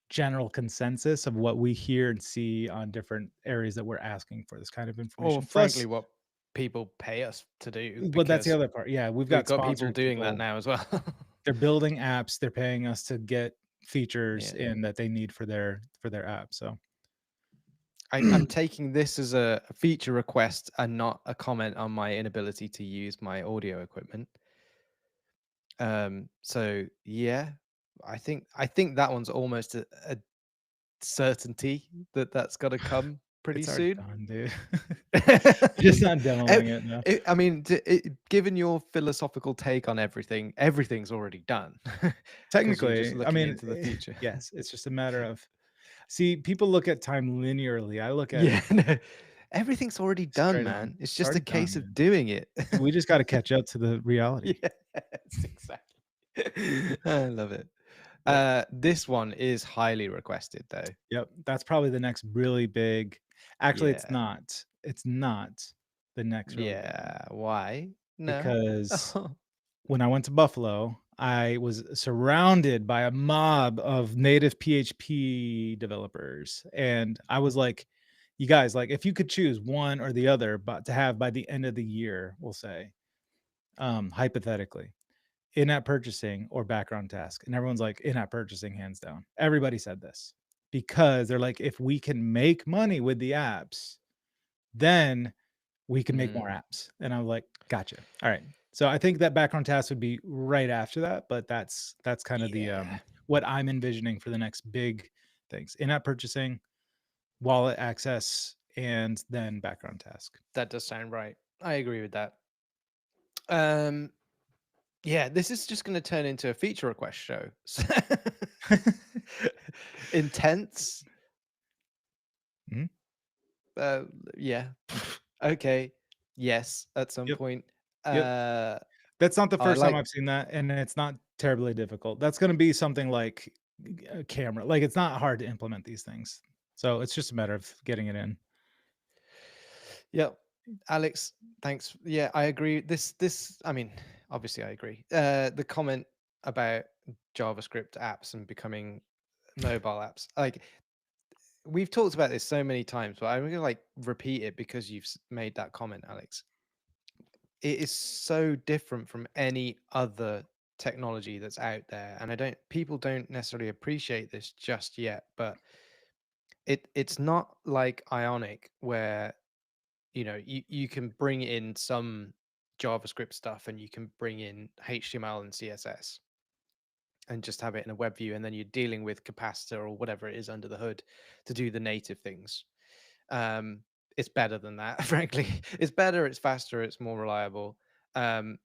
S2: general consensus of what we hear and see on different areas that we're asking for this kind of
S1: Or
S2: information.
S1: frankly,
S2: Plus,
S1: what people pay us to do,
S2: but that's the
S1: because
S2: other part. Yeah, we've
S1: we've
S2: got
S1: got people
S2: sponsored
S1: doing that
S2: people.
S1: now as well.
S2: They're building apps. They're paying us to get features
S1: Yeah.
S2: in that they need for their app. So
S1: I'm taking this as a feature request and not a comment on my inability to use my audio equipment. So yeah, I think that one's almost a certainty that that's got to come pretty
S2: it's already
S1: soon.
S2: done, dude. Just not demoing it. No.
S1: I mean, given your philosophical take on everything, everything's already done because you're just
S2: Technically, I
S1: looking
S2: mean,
S1: into the future.
S2: yes, it's just a matter of see, people look at time linearly. I look at it
S1: Yeah, no, everything's already done,
S2: straight on.
S1: man. It's
S2: It's
S1: just a
S2: already done,
S1: case of
S2: man.
S1: doing it.
S2: We just got to catch up to the reality.
S1: Yes, exactly. I love it.
S2: Yep.
S1: This one is highly requested, though.
S2: Yep. That's probably the next really big. Actually, it's
S1: Yeah.
S2: not. It's not the next really big one
S1: Yeah. Why? No.
S2: because when I went to Buffalo, I was surrounded by a mob of native PHP developers. And I was like, you guys, like, if you could choose one or the other, but to have by the end of the year, we'll say, hypothetically, in-app purchasing or background task. And everyone's like, in-app purchasing, hands down. Everybody said this because they're like, if we can make money with the apps, then we can make more
S1: Mm,
S2: apps. And I'm like, gotcha. All right. So I think that background task would be right after that, but that's kind of the
S1: yeah,
S2: what I'm envisioning for the next big things. In-app purchasing, wallet access, and then background task.
S1: that does sound right. I agree with that. Um, yeah, this is just going to turn into a feature request show. Intense.
S2: Mhm.
S1: Uh, yeah. Okay. Yes, at some
S2: Yep.
S1: point.
S2: Yep.
S1: Uh,
S2: That's not the
S1: I
S2: first time
S1: like.
S2: I've seen that, and it's not terribly difficult. That's gonna be something like a camera. Like, it's not hard to implement these things. So, it's just a matter of getting it in.
S1: Yep. Alex, thanks. Yeah, I agree. I mean, obviously I agree. The comment about JavaScript apps and becoming mobile apps. Like, we've talked about this so many times, but I'm gonna like repeat it because you've made that comment, Alex. It is so different from any other technology that's out there, and I don't people don't necessarily appreciate this just yet, but it's not like Ionic where you can bring in some JavaScript stuff and you can bring in HTML and CSS and just have it in a web view, and then you're dealing with capacitor or whatever it is under the hood to do the native things. um it's better than that. Frankly, it's better, it's faster, it's more reliable. um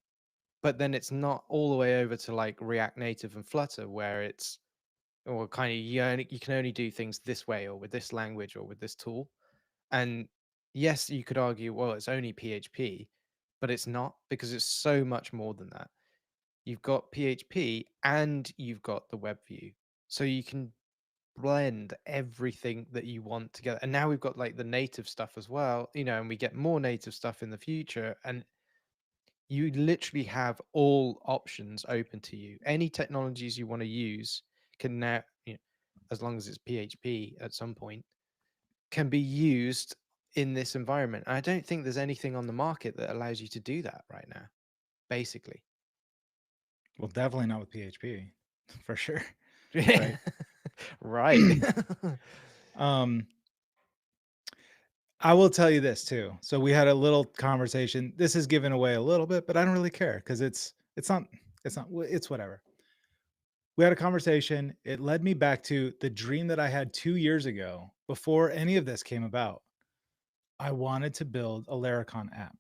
S1: but then it's not all the way over to like React Native and Flutter, where it's, or kind of, you can only do things this way or with this language or with this tool. And yes, you could argue, well, it's only PHP, but it's not, because it's so much more than that. You've got PHP and you've got the web view. So you can blend everything that you want together. And now we've got like the native stuff as well, and we get more native stuff in the future. And you literally have all options open to you. Any technologies you want to use can now, as long as it's PHP at some point, can be used in this environment. And I don't think there's anything on the market that allows you to do that right now, basically.
S2: Well, definitely not with PHP, for sure. Right?
S1: Right.
S2: Um, I will tell you this too. So we had a little conversation. This is giving away a little bit, but I don't really care because it's not it's whatever. We had a conversation. It led me back to the dream that I had 2 years ago before any of this came about. I wanted to build a Laracon app.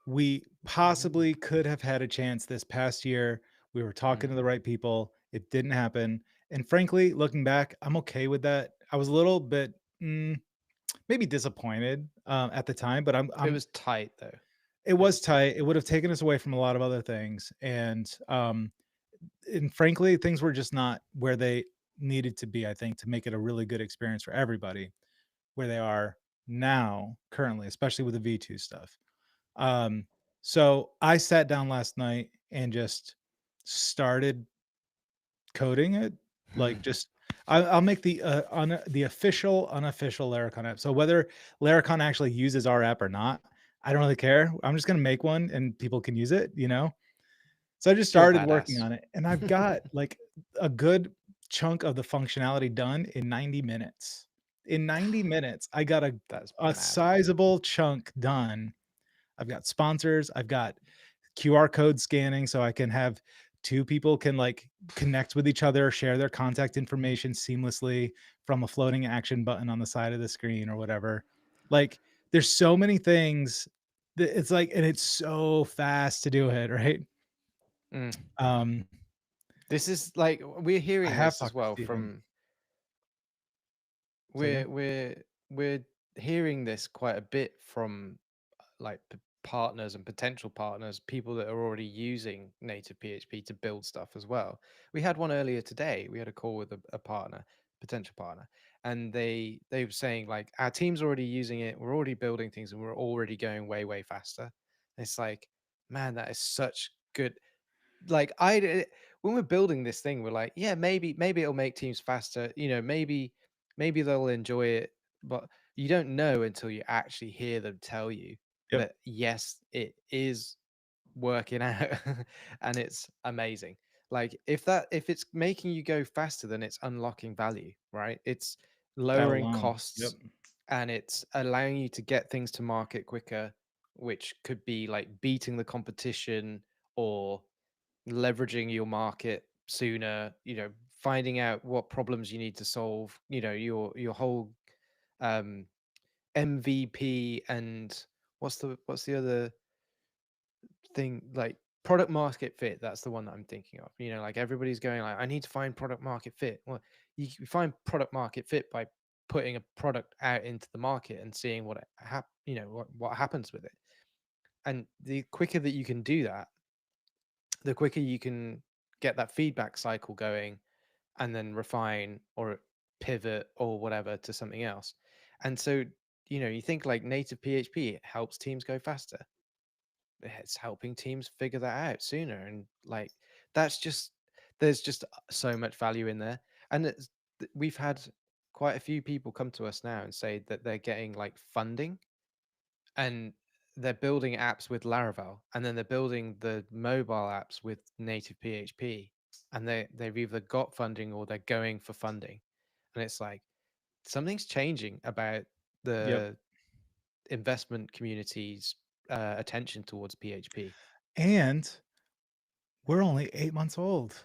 S2: We possibly could have had a chance this past year. We were talking
S1: Mm.
S2: to the right people. It didn't happen. And frankly, looking back, I'm okay with that. I was a little bit maybe disappointed at the time, but
S1: It
S2: I'm
S1: was tight though.
S2: it
S1: It
S2: was
S1: was tight.
S2: tight. It would have taken us away from a lot of other things. And frankly, things were just not where they needed to be, I think, to make it a really good experience for everybody where they are now currently, especially with the V2 stuff. Um, so I sat down last night and just started coding it. Like just I'll make the official unofficial Laracon app. So whether Laracon actually uses our app or not, I don't really care. I'm just gonna make one and people can use it, you know? So I just
S1: You're
S2: started working
S1: badass.
S2: on it and I've got like a good chunk of the functionality done in 90 minutes. In 90 minutes, I got
S1: That's
S2: a
S1: mad.
S2: sizable chunk done. I've got sponsors, I've got QR code scanning so I can have two people can like connect with each other, share their contact information seamlessly from a floating action button on the side of the screen or whatever. Like there's so many things that it's like, and it's so fast to do it, right?
S1: Mm.
S2: Um,
S1: This is like we're
S2: I
S1: hearing
S2: have
S1: this as
S2: talked to
S1: well
S2: Stephen.
S1: from
S2: Say again?
S1: we're hearing this quite a bit from like partners and potential partners, people that are already using native PHP to build stuff as well. We had one earlier today. We had a call with a partner, potential partner, and they were saying like our team's already using it, we're already building things, and we're already going way faster. And it's like, man, that is such good. Like when we're building this thing, we're like, yeah, maybe it'll make teams faster. You know, maybe they'll enjoy it, but you don't know until you actually hear them tell you
S2: Yep.
S1: that yes, it is working out and it's amazing. Like if it's making you go faster, then it's unlocking value, right? It's
S2: That
S1: lowering
S2: alone. Yep.
S1: costs and it's allowing you to get things to market quicker, which could be like beating the competition or leveraging your market sooner, you know, finding out what problems you need to solve, you know, your whole um MVP and what's the other thing, like product market fit. That's the one that I'm thinking of. You know, like everybody's going like, I need to find product market fit. Well, you find product market fit by putting a product out into the market and seeing you know, what happens with it. And the quicker that you can do that, the quicker you can get that feedback cycle going and then refine or pivot or whatever to something else. And so, you know, you think like native PHP, it helps teams go faster. It's helping teams figure that out sooner. And like, that's just, there's just so much value in there. And we've had quite a few people come to us now and say that they're getting like funding and they're building apps with Laravel, and then they're building the mobile apps with native PHP, and they've either got funding or they're going for funding, and it's like something's changing about
S2: Yep.
S1: the investment community's attention towards PHP.
S2: And we're only 8 months old.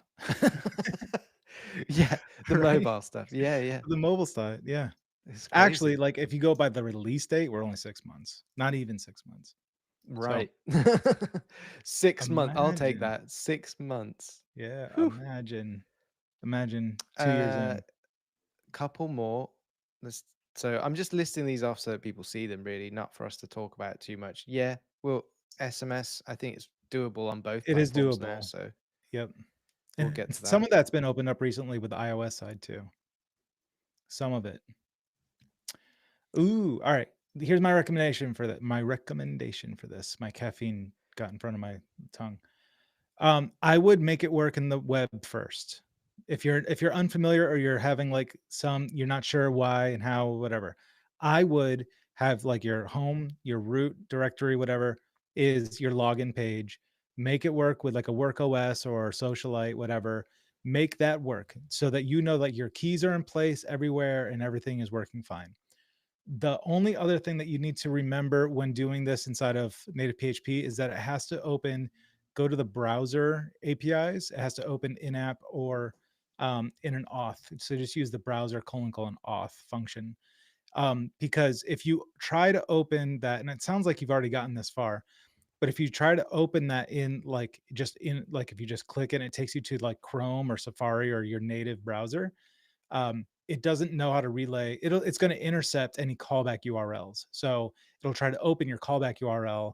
S1: Yeah, the
S2: Right?
S1: mobile stuff. Yeah, yeah,
S2: The mobile side. Yeah.
S1: it's
S2: Actually,
S1: crazy.
S2: like if you go by the release date, we're only 6 months. Not even 6 months. So
S1: Right. 6 months. I'll take
S2: imagine.
S1: that. 6 months.
S2: Yeah.
S1: Whew.
S2: Imagine 2 years
S1: Uh,
S2: in.
S1: couple more. Let's, so I'm just listing these off so that people see them, really, not for us to talk about too much. Yeah, well, SMS, I think it's doable on both
S2: It is
S1: platforms now,
S2: doable.
S1: so
S2: Yep.
S1: we'll
S2: And
S1: get to
S2: some
S1: that.
S2: of that's been opened up recently with the iOS side too. Some of it. Ooh, all right. Here's my recommendation for that. My recommendation for this. My caffeine got in front of my tongue. I would make it work in the web first. If you're unfamiliar or you're having like you're not sure why and how, whatever, I would have like your home, your root directory, whatever is your login page. Make it work with like a work OS or socialite, whatever. Make that work so that you know that your keys are in place everywhere and everything is working fine. The only other thing that you need to remember when doing this inside of native PHP is that it has to open go to the browser APIs, it has to open in-app or in an auth. So just use the browser colon auth function. Because if you try to open that, and it sounds like you've already gotten this far, but if you try to open that in like just in like if you just click it, it takes you to like Chrome or Safari or your native browser. It doesn't know how to relay. It's going to intercept any callback URLs. So it'll try to open your callback URL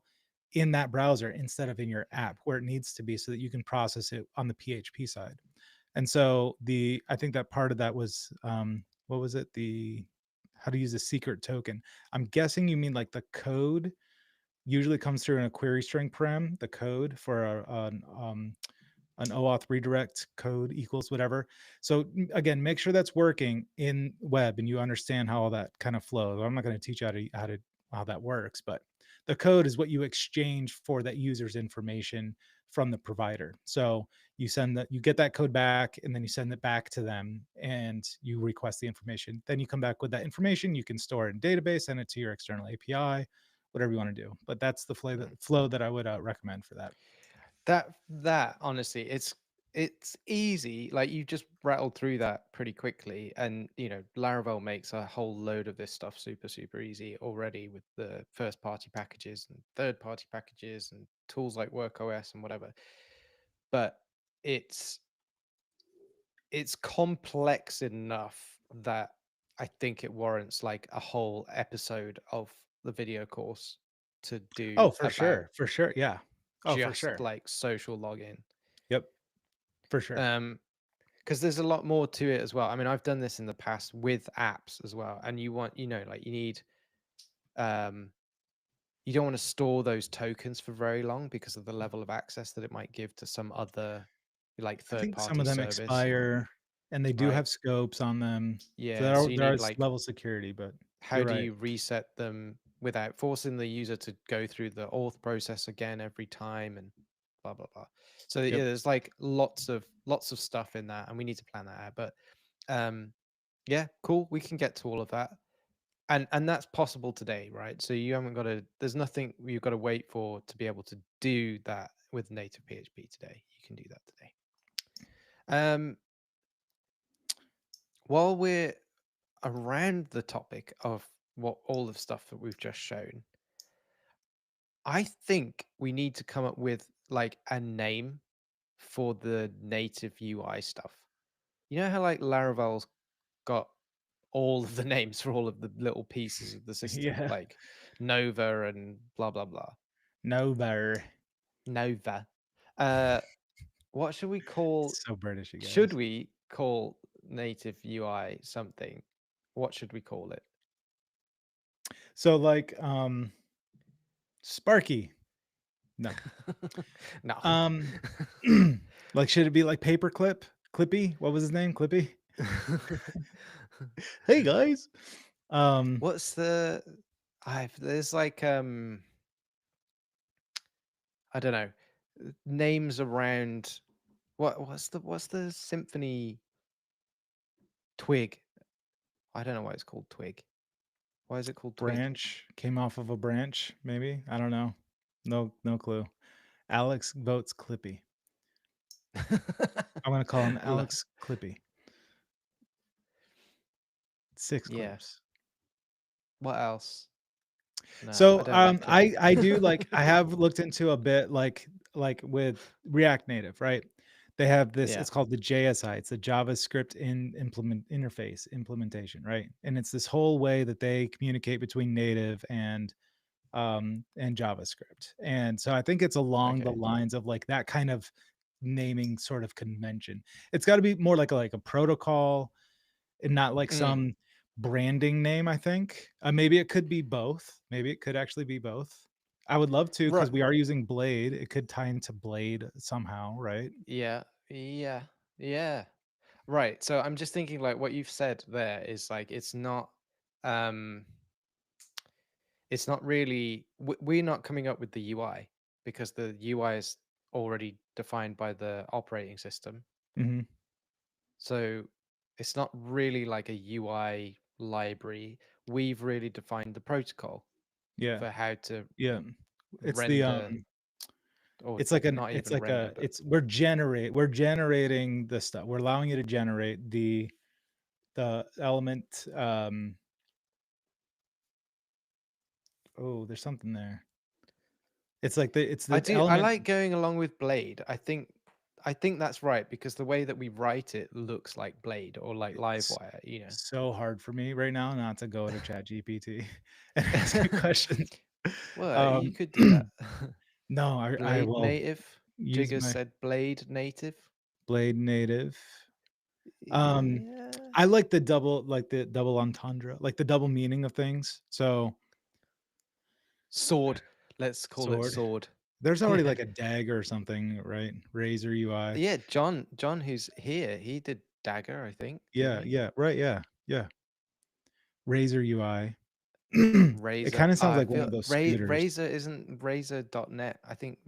S2: in that browser instead of in your app where it needs to be, so that you can process it on the PHP side. And so I think that part of that was what was it? The How to use a secret token. I'm guessing you mean like the code usually comes through in a query string param, the code for an OAuth redirect code equals whatever. So again, make sure that's working in web and you understand how all that kind of flows. I'm not going to teach you how that works, but the code is what you exchange for that user's information from the provider. So you get that code back, and then you send it back to them and you request the information. Then you come back with that information. You can store it in database, send it to your external API, whatever you want to do. But that's the flow that I would recommend for that.
S1: That honestly, it's easy. Like you just rattled through that pretty quickly, and Laravel makes a whole load of this stuff super easy already with the first party packages and third party packages and tools like WorkOS and whatever. But it's it's complex enough that I think it warrants like a whole episode of the video course to do
S2: Oh, for
S1: about
S2: sure, for sure, yeah. Oh, for
S1: just
S2: sure.
S1: like social login.
S2: Yep, for sure.
S1: Because there's a lot more to it as well. I mean, I've done this in the past with apps as well, and like you need, um, you don't want to store those tokens for very long because of the level of access that it might give to some other, like
S2: I think some
S1: third-party
S2: of them
S1: service,
S2: expire, and they do
S1: right?
S2: have scopes on them. So
S1: Yeah, so you
S2: there
S1: need
S2: is
S1: like,
S2: level security, but
S1: how
S2: you're
S1: do
S2: right.
S1: you reset them without forcing the user to go through the auth process again every time and blah blah blah. So
S2: Yep.
S1: yeah, there's like lots of stuff in that, and we need to plan that out. But um, yeah, cool. We can get to all of that. And that's possible today, right? So you haven't got to, there's nothing you've got to wait for to be able to do that with native PHP today. You can do that today. Um, while we're around the topic of what all the stuff that we've just shown, I think we need to come up with like a name for the native UI stuff. You know how like Laravel's got all of the names for all of the little pieces of the system,
S2: Yeah.
S1: like Nova and blah blah blah.
S2: Nova.
S1: Nova. Uh, what should we call?
S2: So British, you
S1: Should
S2: guys.
S1: we call native UI something? What should we call it?
S2: So like Sparky. No.
S1: No.
S2: Um like should it be like Paperclip? Clippy? What was his name? Clippy? Hey guys. Um
S1: What's the? There's like I don't know, names around. What's the symphony twig? I don't know why it's called twig. Why is it called twig?
S2: Branch came off of a branch, maybe. I don't know. No clue. Alex votes Clippy. I'm gonna call him
S1: Lo-
S2: Alex Clippy. 6
S1: yeah.
S2: clips.
S1: What else? No, I
S2: So
S1: don't like Clippy.
S2: I do like I have looked into a bit like with React Native, right? They have this,
S1: Yeah.
S2: it's called the JSI, it's the JavaScript in implement interface implementation, right? And it's this whole way that they communicate between native and JavaScript. And so I think it's along the
S1: Okay.
S2: lines of like that kind of naming sort of convention. It's got to be more like a protocol and not like
S1: Mm.
S2: some branding name, I think. Maybe it could be both. Maybe it could actually be both. I would love to,
S1: Right.
S2: because we are using Blade. It could tie into Blade somehow, right?
S1: Yeah. Yeah. Yeah. Right. So I'm just thinking like what you've said there is like um it's not really we're not coming up with the UI because the UI is already defined by the operating system.
S2: Mhm.
S1: So it's not really like a UI library. We've really defined the protocol
S2: Yeah.
S1: for how to
S2: Yeah. It's the
S1: render. or
S2: It's like an
S1: not
S2: it's
S1: even
S2: like
S1: render,
S2: a
S1: but
S2: it's we're generating the stuff. We're allowing you to generate the element, oh, there's something there. It's
S1: I
S2: the
S1: do. I
S2: element.
S1: like going along with Blade. I think that's right because the way that we write it looks like Blade or like
S2: It's
S1: Livewire. You
S2: so hard for me right now not to go to ChatGPT and ask it
S1: know.
S2: questions.
S1: Well, you
S2: Um,
S1: could do that.
S2: no, I
S1: Blade
S2: will
S1: native.
S2: use
S1: Jigger
S2: my
S1: said Blade native.
S2: Blade native. Um,
S1: Yeah.
S2: I like the double entendre, like the double meaning of things. So
S1: Sword. Let's call it
S2: sword.
S1: sword.
S2: There's already
S1: Yeah.
S2: like a dagger or something, right? Razor UI.
S1: Yeah. John, who's here, he did Dagger, I think, didn't
S2: Yeah,
S1: he?
S2: yeah, right, yeah, yeah. Razor UI. It
S1: Razor.
S2: kind of
S1: Oh,
S2: sounds
S1: I
S2: like one
S1: feel
S2: of those scooters.
S1: Razor isn't Razor.net. I think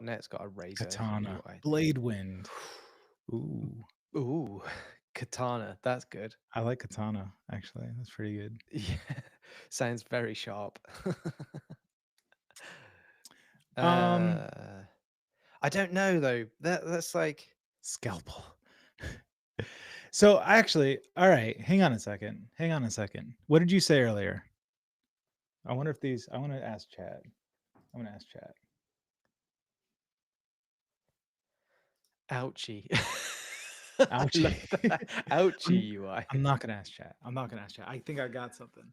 S1: .net's got a Razor
S2: Katana.
S1: UI thing.
S2: Blade Wind. Ooh,
S1: Ooh, Katana. That's good.
S2: I like Katana, actually. That's pretty good.
S1: Yeah, sounds very sharp.
S2: Um,
S1: uh, I don't know though. That's like
S2: Scalpel. So actually, all right, hang on a second. Hang on a second. What did you say earlier? I wonder if these, I want to ask Chad. I'm going to ask Chad.
S1: ouchie. I love
S2: Ouchie.
S1: that. Ouchie
S2: I'm,
S1: UI.
S2: I'm not going to ask Chad. I'm not going to ask Chad. I think I got something.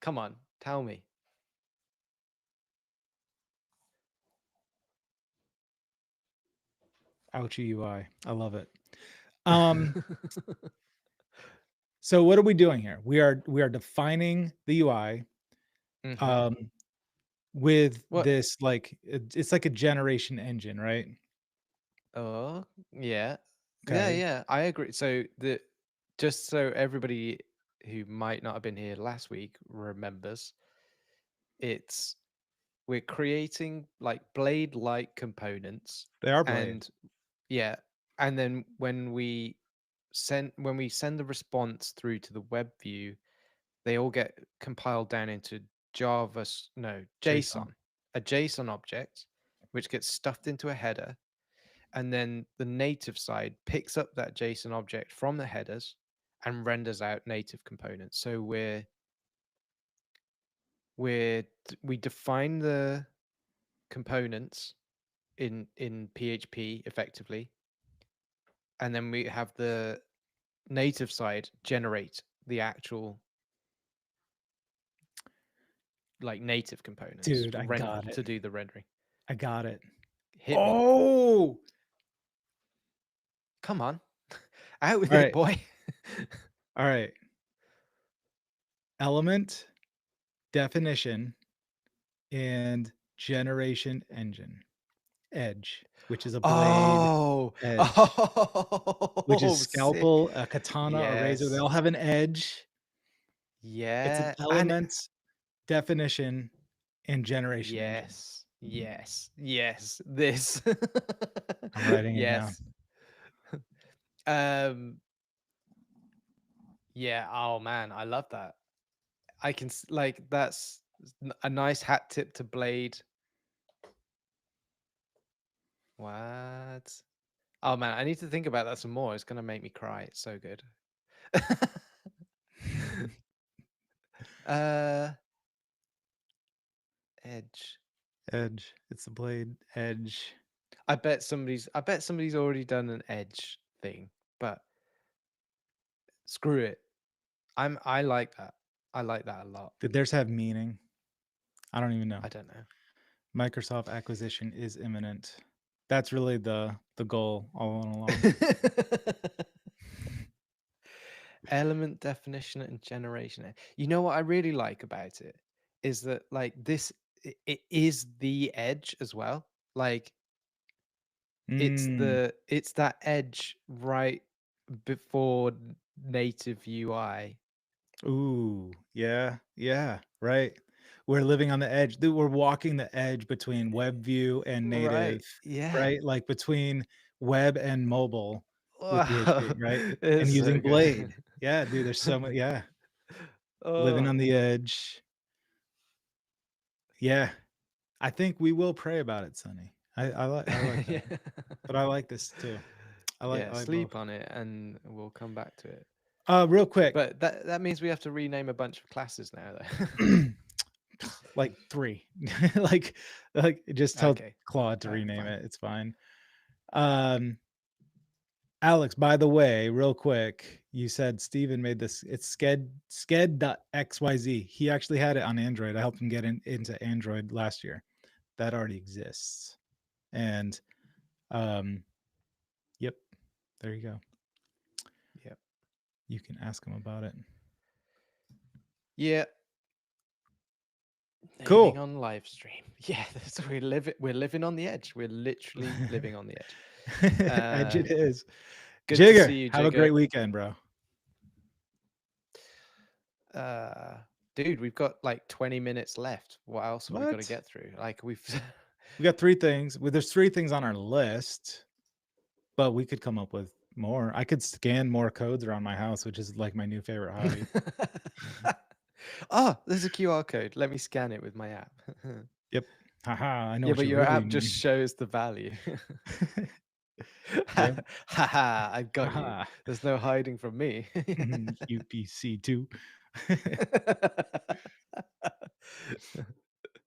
S1: Come on, tell me.
S2: Ouchie UI. I love it. Um, so what are we doing here? We are defining the UI
S1: Mm-hmm.
S2: um, with
S1: What?
S2: this it's like a generation engine, right?
S1: Oh, yeah. Yeah,
S2: Okay.
S1: yeah. I agree. So the just so everybody who might not have been here last week remembers, it's we're creating like blade-like components,
S2: They are blade.
S1: and yeah, and then when we send the response through to the web view, they all get compiled down into no,
S2: JSON.
S1: JSON, a JSON object, which gets stuffed into a header, and then the native side picks up that JSON object from the headers and renders out native components. So we define the components in PHP effectively, and then we have the native side generate the actual like native components
S2: Dude, I got it.
S1: to do the rendering.
S2: I got it.
S1: Hit me.
S2: Oh,
S1: Come on. Out with
S2: all
S1: it,
S2: right.
S1: boy.
S2: All right. Element, definition, and generation engine. Edge, which is a blade
S1: Oh.
S2: edge, which is
S1: Oh, sick.
S2: scalpel, a katana, a razor. They
S1: Yes.
S2: all have an edge. It's an
S1: Yeah. And
S2: element, definition, and generation engine.
S1: yes. Yes. Yes. This.
S2: I'm writing it down.
S1: Yes. Um yeah, oh man, I love that. I can like that's a nice hat tip to Blade. What? Oh man, I need to think about that some more. It's gonna make me cry. It's so good. uh Edge.
S2: Edge. It's a blade edge.
S1: I bet somebody's already done an Edge thing, but screw it. I like that. I like that a lot.
S2: Did theirs have meaning? I don't even know.
S1: I don't know.
S2: Microsoft acquisition is imminent. That's really the goal all along.
S1: Element definition and generation. You know what I really like about it is that like this it is the edge as well. Like
S2: Mm.
S1: it's that edge right before native UI.
S2: Ooh, yeah, yeah, right. We're living on the edge. Dude, we're walking the edge between web view and native,
S1: Right. Yeah.
S2: right? Like between web and mobile with
S1: Wow.
S2: PHP, right? And
S1: It's so
S2: using
S1: good.
S2: Blade. Yeah, dude, there's so much. Yeah, living
S1: Oh.
S2: on the edge. Yeah, I think we will pray about it, Sonny. I like
S1: Yeah.
S2: that, but I like this too.
S1: Yeah,
S2: I like both.
S1: sleep on it and we'll come back to it.
S2: Real quick,
S1: But that means we have to rename a bunch of classes now though.
S2: like 3, like just tell
S1: Okay.
S2: Claude to
S1: All right,
S2: rename
S1: fine.
S2: it. It's fine. Um, Alex, by the way, real quick, you said Steven made this. It's sked.xyz. He actually had it on Android. I helped him get into Android last year. That already exists. And um, yep, there you go.
S1: Yep.
S2: You can ask him about it.
S1: Yeah. Naming
S2: Cool.
S1: on live stream. Yeah, that's, we're living on the edge. We're literally living on the edge.
S2: Edge it is.
S1: Good to
S2: Jigger,
S1: see you,
S2: have a
S1: Jigger.
S2: great weekend, bro.
S1: Uh, Dude, we've got like 20 minutes left. What else have we got to
S2: What?
S1: get through? Like we've
S2: We got 3 things. Well, there's 3 things on our list, but we could come up with more. I could scan more codes around my house, which is like my new favorite hobby.
S1: Oh, there's a QR code. Let me scan it with my app.
S2: Yep. Haha, I know
S1: Yeah,
S2: what
S1: but
S2: you
S1: your
S2: really
S1: app just
S2: mean.
S1: shows the value.
S2: Yep.
S1: Haha, I've got you.
S2: Haha.
S1: There's no hiding from me.
S2: UPC2.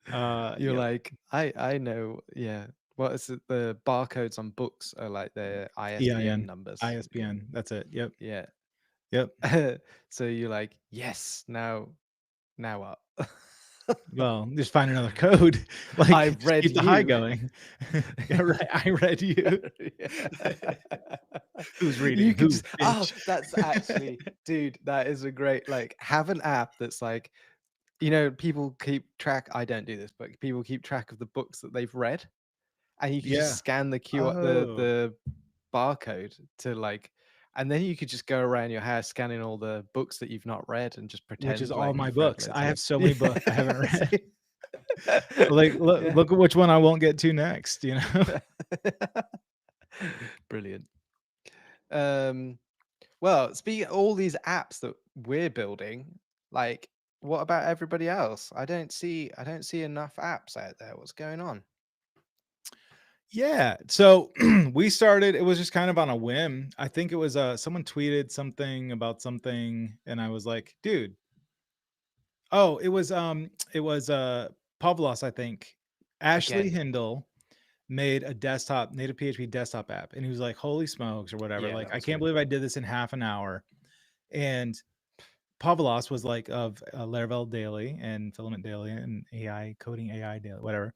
S1: You're
S2: Yep.
S1: like, I know, yeah. What is it? The barcodes on books are like their ISBN
S2: EIN,
S1: numbers.
S2: ISBN. That's it. Yep.
S1: Yeah.
S2: Yep.
S1: So you're like, yes, now what?
S2: Well, just find another code. Like,
S1: I've
S2: just
S1: read
S2: keep the high
S1: you.
S2: going. Yeah, right. I read you. Who's
S1: You
S2: reading?
S1: could
S2: Who,
S1: just, oh,
S2: bitch?
S1: that's actually, dude, that is a great, like, have an app that's like, people keep track. I don't do this, but people keep track of the books that they've read, and you could just
S2: Yeah.
S1: scan the QR,
S2: Oh,
S1: the barcode to like, and then you could just go around your house scanning all the books that you've not read and just
S2: which is
S1: pretend
S2: all
S1: like
S2: my
S1: you've read
S2: books.
S1: loads
S2: I
S1: of
S2: have
S1: them.
S2: so
S1: Yeah.
S2: many books I haven't read.
S1: See?
S2: Like,
S1: Yeah.
S2: look at which one I won't get to next, you know?
S1: Brilliant. Well, speaking of all these apps that we're building, like, what about everybody else? I don't see enough apps out there. What's going on?
S2: Yeah. So we started, it was just kind of on a whim. I think it was someone tweeted something about something, and I was like, dude. Oh, it was Pavlos, I think. Ashley
S1: Again.
S2: Hindle made a desktop native PHP desktop app, and he was like, holy smokes, or whatever.
S1: Yeah,
S2: Like,
S1: that
S2: I
S1: was
S2: can't
S1: good.
S2: believe I did this in half an hour. And Pavlos was like of Laravel Daily and Filament Daily and AI coding AI Daily, whatever.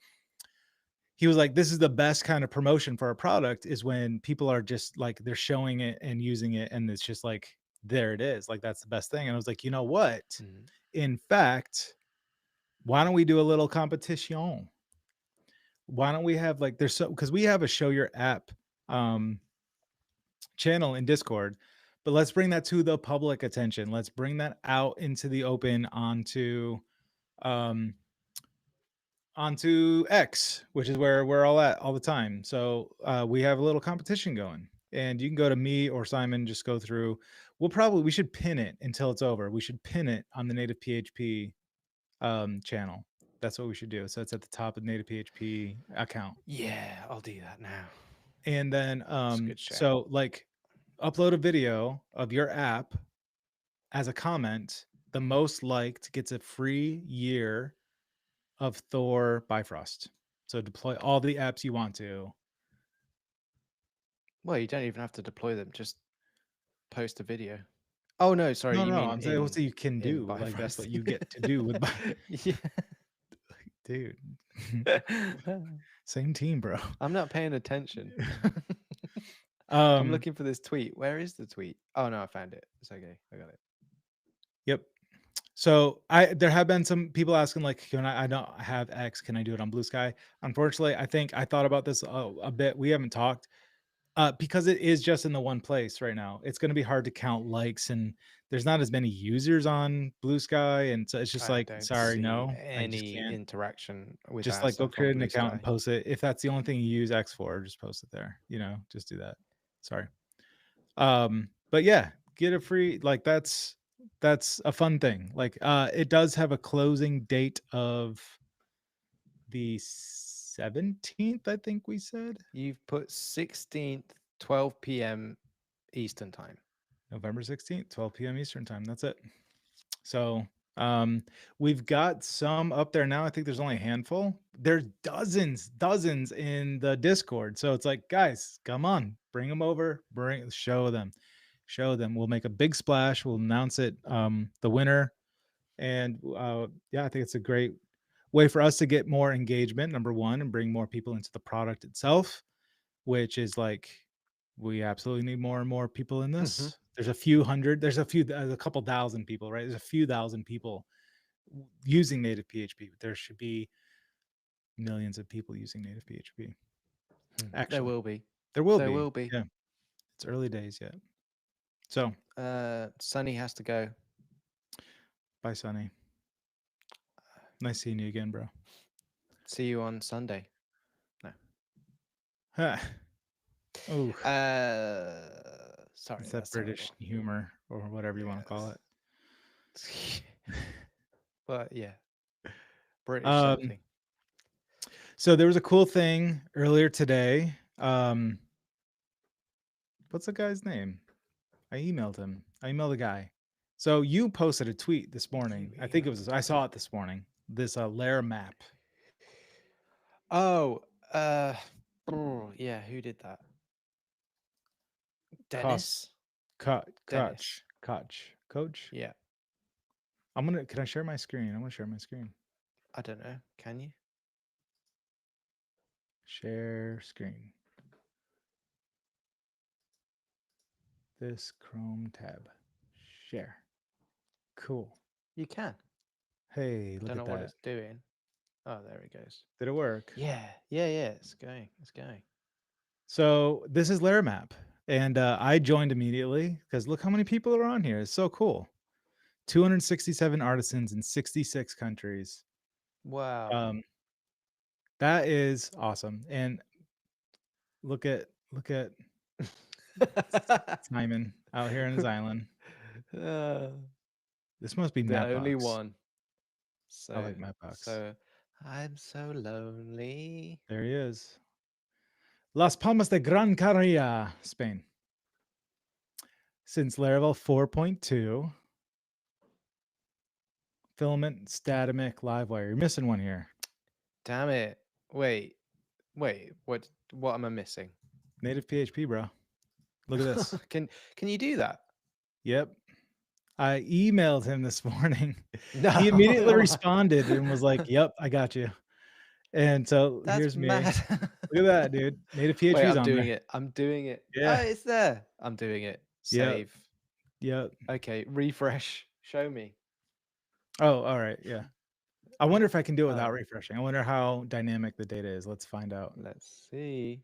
S2: He was like, this is the best kind of promotion for a product is when people are just like they're showing it and using it, and it's just like there it is. Like, that's the best thing. And I was like, you know what?
S1: Mhm.
S2: In fact, why don't we do a little competition? Why don't we have like there's so because we have a show your app um channel in Discord, but let's bring that to the public attention. Let's bring that out into the open um onto X, which is where we're all at all the time. So we have a little competition going, and you can go to me or Simon. Just go through. We should pin it until it's over. We should pin it on the Native PHP channel. That's what we should do. So it's at the top of Native PHP account,
S1: Yeah, I'll do that now.
S2: and then
S1: It's a good shout.
S2: so like upload a video of your app as a comment. The most liked gets a free year of Thor Bifrost. So deploy all the apps you want to.
S1: Well, you don't even have to deploy them. Just post a video. Oh no, sorry.
S2: No,
S1: You
S2: no,
S1: mean
S2: I'm saying what you can
S1: in
S2: do. Like, that's
S1: Bifrost?
S2: what you get to do with
S1: Yeah.
S2: dude. Same team, bro.
S1: I'm not paying attention. I'm
S2: um,
S1: looking for this tweet. Where is the tweet? Oh no, I found it. It's okay. I got it.
S2: yep. So there have been some people asking like, can I don't have X, can I do it on Blue Sky? Unfortunately, I think I thought about this a bit. We haven't talked. Because it is just in the one place right now. It's going to be hard to count likes, and there's not as many users on Blue Sky, and so it's just
S1: I
S2: like,
S1: don't
S2: sorry,
S1: see
S2: no, I just
S1: any
S2: can't.
S1: interaction with
S2: Just
S1: our
S2: like go
S1: stuff on
S2: create an
S1: Blue
S2: account and
S1: Sky.
S2: post it. If that's the only thing you use X for, just post it there. Just do that. Sorry. But yeah, get a free, like, that's a fun thing. Like, it does have a closing date of the 17th, I think we said.
S1: You've put 16th, 12 p.m. Eastern time.
S2: November 16th, 12 p.m. Eastern time. That's it. So we've got some up there now. I think there's only a handful. There's dozens in the Discord. So it's like, guys, come on, bring them over, show them. We'll make a big splash. We'll announce it, the winner. And yeah, I think it's a great way for us to get more engagement, number one, and bring more people into the product itself, which is like, we absolutely need more and more people in
S1: Mm-hmm.
S2: this. There's a couple thousand people, right? There's a few thousand people using native PHP. There should be millions of people using native PHP.
S1: There
S2: Actually,
S1: will be.
S2: there will
S1: There
S2: be.
S1: will be.
S2: Yeah, it's early days yet. So,
S1: Sunny has to go.
S2: bye, Sonny. Nice seeing you again, bro.
S1: See you on Sunday. No.
S2: Oh,
S1: Sorry,
S2: it's that
S1: that's
S2: British humor or whatever you want to call it.
S1: But yeah, British
S2: Um,
S1: something.
S2: So there was a cool thing earlier today. What's the guy's name? I emailed him. I emailed the guy. So you posted a tweet this morning. I think it was. I saw it this morning. This layer map.
S1: Oh, yeah. Who did that? Dennis. Dennis.
S2: Coach.
S1: Yeah.
S2: Can I share my screen? I want to share my screen.
S1: I don't know. Can you?
S2: Share screen. This Chrome tab. Share. Cool.
S1: You can.
S2: Hey, look
S1: Don't
S2: at
S1: know what
S2: that.
S1: it's doing. Oh, there it goes.
S2: Did it work?
S1: Yeah. It's going. It's going.
S2: So this is layer map. And I joined immediately because look how many people are on here. It's so cool. 267 artisans in 66 countries.
S1: Wow.
S2: That is awesome. And look at Simon out here on his island.
S1: Uh,
S2: This must be
S1: the only
S2: Mapbox.
S1: one.
S2: I like
S1: So,
S2: Mapbox.
S1: so I'm so lonely.
S2: There he is. Las Palmas de Gran Canaria, Spain. Since Laravel 4.2, Filament, Statamic, Livewire. You're missing one here.
S1: Damn it. Wait. What am I missing?
S2: Native PHP, bro. Look at this.
S1: Can you do that?
S2: Yep. I emailed him this morning.
S1: No.
S2: He immediately responded and was like, "Yep, I got you." And so
S1: That's
S2: here's me.
S1: mad.
S2: Look at that, dude. Native
S1: Wait,
S2: PHP's
S1: I'm
S2: on
S1: doing
S2: there.
S1: it. I'm doing it.
S2: Yeah.
S1: Oh, it's there. I'm doing it.
S2: Yep.
S1: Save.
S2: Yep.
S1: Okay, refresh. Show me.
S2: Oh, all right. Yeah. I wonder if I can do it without refreshing. I wonder how dynamic the data is. Let's find out.
S1: Let's see.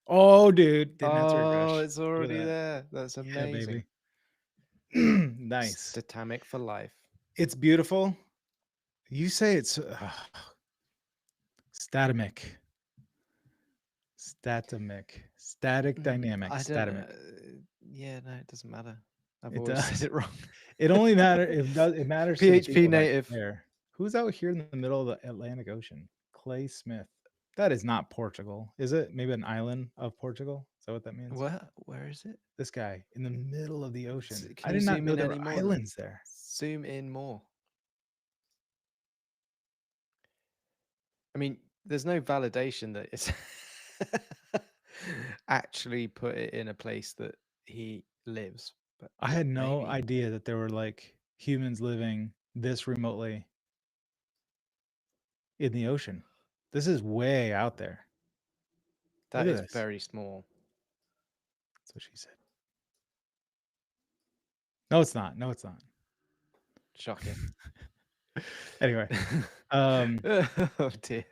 S2: Oh, dude. Didn't have to refresh.
S1: Oh, it's
S2: Look at
S1: already
S2: that.
S1: there. That's
S2: Yeah,
S1: amazing.
S2: baby. Nice.
S1: Statamic for life.
S2: It's beautiful. You say it's statamic. Static dynamic.
S1: I don't
S2: Statamic.
S1: Yeah, no, it doesn't matter. I've
S2: It
S1: always
S2: does.
S1: said it wrong.
S2: It only matters. It matters to the
S1: PHP
S2: people
S1: native.
S2: there. Who's out here in the middle of the Atlantic Ocean? Clay Smith. That is not Portugal, is it? Maybe an island of Portugal. Is that what that means?
S1: Where is it?
S2: This guy in the middle of the ocean.
S1: Can
S2: I
S1: you
S2: did not
S1: zoom
S2: know
S1: in
S2: there
S1: any
S2: were
S1: more?
S2: islands there.
S1: Zoom in more. I mean, there's no validation that it's actually put it in a place that he lives. But
S2: I had no
S1: maybe.
S2: idea that there were like humans living this remotely in the ocean. This is way out there.
S1: That
S2: Look
S1: is
S2: at this.
S1: very small.
S2: That's what she said. No, it's not. No, it's not.
S1: Shocking.
S2: Anyway.
S1: Oh dear.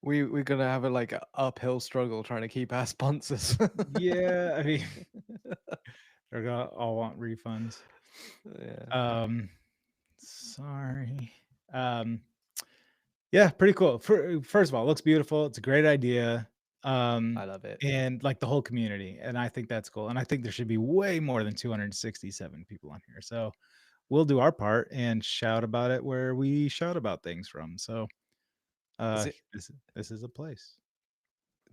S1: We're gonna have a uphill struggle trying to keep our sponsors.
S2: Yeah, I mean, they're gonna all want refunds.
S1: Yeah.
S2: Sorry. Yeah, pretty cool. First of all, it looks beautiful. It's a great idea.
S1: I love it.
S2: And like the whole community, and I think that's cool. And I think there should be way more than 267 people on here. So we'll do our part and shout about it where we shout about things from. So
S1: Is it?
S2: This is a place.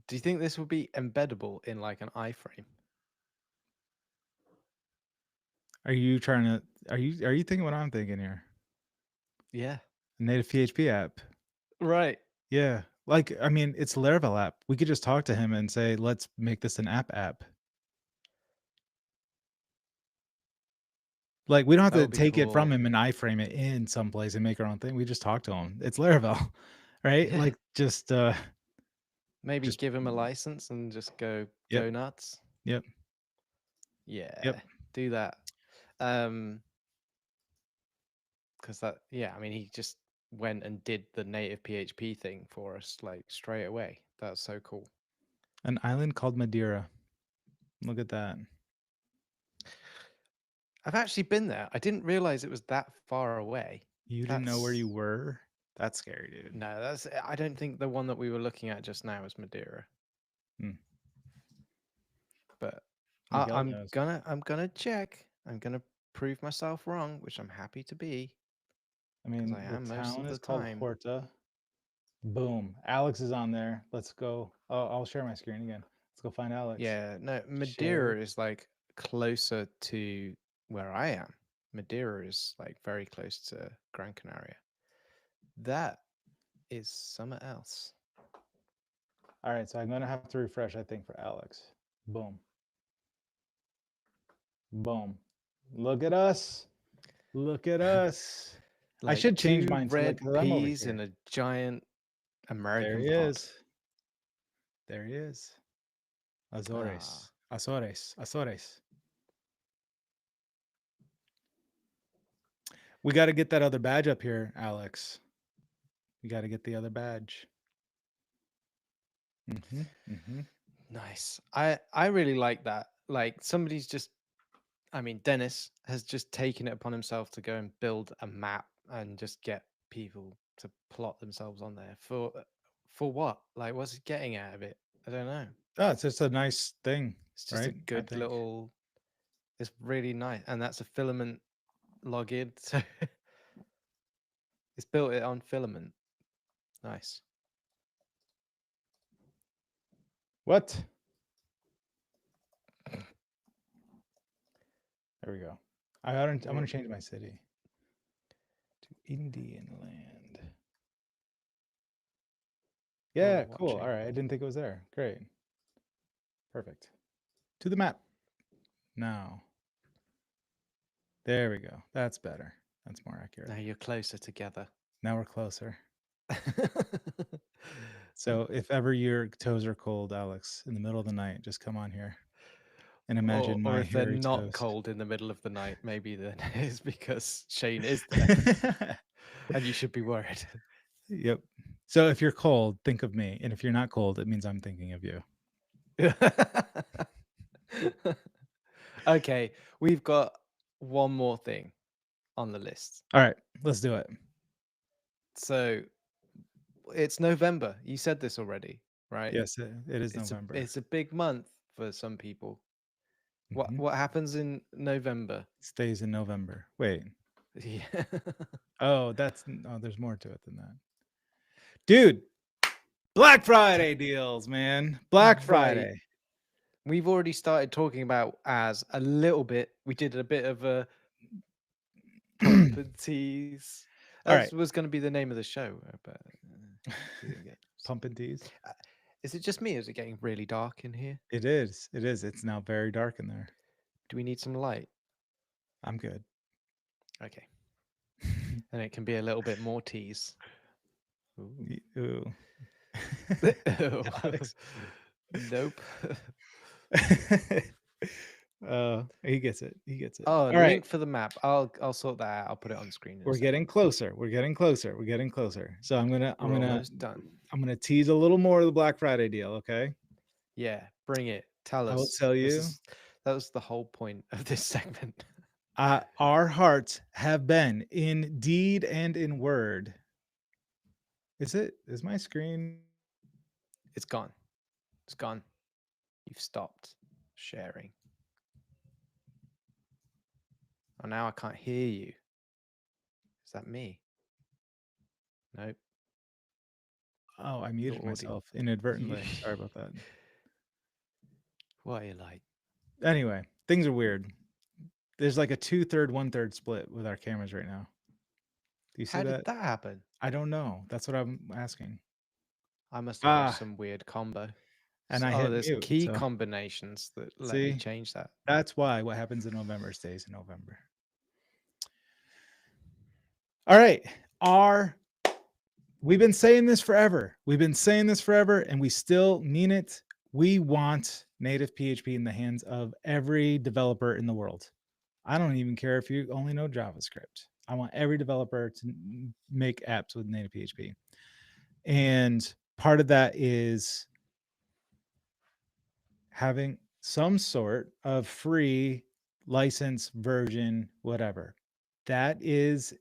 S1: Do you think this will be embeddable in like an iframe?
S2: Are you trying to? Are you thinking what I'm thinking here?
S1: Yeah.
S2: Native PHP app.
S1: Right.
S2: Yeah. Like, I mean, it's a Laravel app. We could just talk to him and say, let's make this an app. Like, we don't have
S1: That
S2: to
S1: would be
S2: take it from
S1: cool.
S2: him and iframe it in someplace and make our own thing. We just talk to him. It's Laravel, right?
S1: Yeah.
S2: Like, just
S1: Maybe
S2: just
S1: give him a license and just go
S2: yep,
S1: nuts.
S2: yep, yep.
S1: Yeah. Do that. Um, because that, yeah, I mean, he just went and did the native PHP thing for us like straight away. That's so cool.
S2: An island called Madeira. Look at that.
S1: I've actually been there. I didn't realize it was that far away.
S2: You didn't know where
S1: That's
S2: you were? That's scary, dude.
S1: no, that's I don't think the one that we were looking at just now is Madeira.
S2: Hmm.
S1: But
S2: Miguel knows.
S1: I'm gonna check. I'm gonna prove myself wrong, which I'm happy to be,
S2: I
S1: because
S2: mean,
S1: I
S2: the
S1: am most
S2: town
S1: of
S2: is
S1: the
S2: called
S1: time.
S2: Horta. Boom. Alex is on there. Let's go. Oh, I'll share my screen again. Let's go find Alex.
S1: Yeah, no,
S2: Share.
S1: Madeira is like closer to where I am. Madeira is like very close to Gran Canaria. That is somewhere else.
S2: All right, so I'm going to have to refresh, I think, for Alex. Boom. Boom. Look at us. Look at us. I
S1: Like
S2: should change
S1: two
S2: mine to like,
S1: red
S2: because I'm over
S1: peas in
S2: here.
S1: a giant
S2: There
S1: American
S2: he
S1: pot.
S2: is. There he is.
S1: Ah,
S2: Azores. Azores. Azores. We got to get that other badge up here, Alex. We got to get the other badge. Mm-hmm. Mm-hmm.
S1: nice. I really like that. Like somebody's just, I mean, Dennis has just taken it upon himself to go and build a map and just get people to plot themselves on there for what? Like, what's he getting out of it? I don't know.
S2: Oh, it's just a nice thing,
S1: It's just a
S2: right? I
S1: good
S2: think.
S1: little. It's really nice, and that's a filament login. So it's built it on filament. Nice.
S2: What? There we go. I'm going to change my city to Indian Land.
S1: We're
S2: Yeah, cool. All
S1: watching.
S2: right. I didn't think it was there. Great. Perfect. To the map. Now. There we go. That's better. That's more accurate.
S1: Now you're closer together.
S2: Now we're closer. So if ever your toes are cold, Alex, in the middle of the night, just come on here and imagine
S1: Or
S2: my
S1: if they're
S2: hairy
S1: not
S2: toes.
S1: cold in the middle of the night, maybe then it's because Shane is there and you should be worried.
S2: Yep. So if you're cold, think of me. And if you're not cold, it means I'm thinking of you.
S1: Okay, we've got one more thing on the list.
S2: All right, let's do it.
S1: So it's November. You said this already, right?
S2: Yes, it is November.
S1: It's a big month for some people.
S2: Mhm.
S1: What happens in November?
S2: Stays in November. Wait.
S1: Yeah.
S2: Oh, there's more to it than that. Dude, Black Friday deals, man. Black
S1: Right.
S2: Friday.
S1: We've already started talking about as a little bit. We did a bit of a pump and tease.
S2: All
S1: That
S2: right.
S1: was going to be the name of the show, but we didn't get.
S2: Pump and tease.
S1: Uh, Is it just me? Or is it getting really dark in here?
S2: It is. It is. It's now very dark in there.
S1: Do we need some light?
S2: I'm good.
S1: Okay. And it can be a little bit more tease. Ooh.
S2: Ooh.
S1: Ew.
S2: Alex.
S1: Nope.
S2: He gets it. He gets it.
S1: Oh,
S2: All right.
S1: link for the map. I'll sort that out. I'll put it on the screen in a
S2: We're
S1: second.
S2: getting closer. We're getting closer. We're getting closer. So
S1: We're almost done.
S2: I'm gonna tease a little more of the Black Friday deal, okay?
S1: Yeah, bring it. Tell
S2: I will
S1: us.
S2: tell you,
S1: That was the whole point of this segment.
S2: our hearts have been in deed and in word. Is my screen?
S1: It's gone. It's gone. You've stopped sharing. Oh, now I can't hear you. Is that me? Nope.
S2: Oh, I
S1: your
S2: muted
S1: audio.
S2: myself
S1: You,
S2: inadvertently. Sorry about that.
S1: what are you like?
S2: Anyway, things are weird. There's like a 2/3, 1/3 split with our cameras right now. Do you see
S1: How did
S2: that?
S1: that happen?
S2: I don't know. That's what I'm asking.
S1: I must have pressed
S2: Ah,
S1: some weird combo.
S2: and I
S1: Oh,
S2: hit
S1: there's
S2: mute.
S1: key
S2: So
S1: combinations that let me
S2: see,
S1: change that.
S2: that's why what happens in November stays in November. All right. Our We've been saying this forever. We've been saying this forever, and we still mean it. We want native PHP in the hands of every developer in the world. I don't even care if you only know JavaScript. I want every developer to make apps with native PHP. And part of that is having some sort of free license version, whatever. That is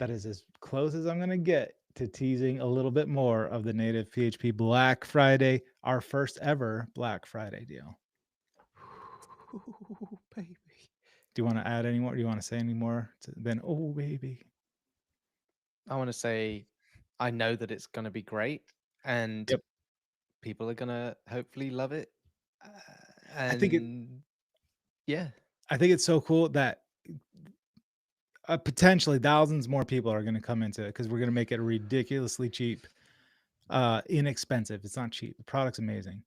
S2: as close as I'm going to get to teasing a little bit more of the native PHP Black Friday, our first ever Black Friday deal.
S1: Ooh, baby.
S2: Do you want to add any more? Do you want to say any more than oh baby?
S1: I want to say, I know that it's going to be great, and
S2: Yep.
S1: people are going to hopefully love it. Uh,
S2: I think it.
S1: and yeah,
S2: I think it's so cool that potentially thousands more people are going to come into it because we're going to make it ridiculously cheap, inexpensive. It's not cheap. The product's amazing.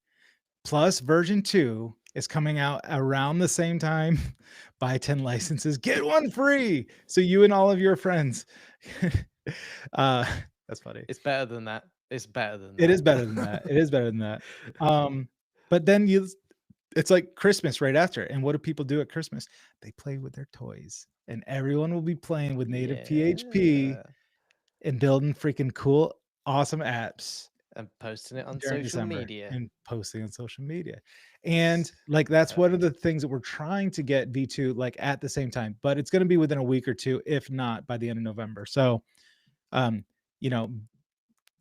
S2: Plus, version 2 is coming out around the same time. Buy 10 licenses, get one free. So you and all of your friends. uh, that's funny.
S1: it's better than that. It's better than
S2: It
S1: that.
S2: is better than that. It is better than that. But then it's like Christmas right after. And what do people do at Christmas? They play with their toys. And everyone will be playing with native PHP
S1: Yeah.
S2: and building freaking cool, awesome apps
S1: And posting it on
S2: during
S1: social
S2: December
S1: media.
S2: and posting on social media. And like that's one of the
S1: Perfect.
S2: things that we're trying to get V2 like at the same time, but it's going to be within a week or two, if not by the end of November. So you know,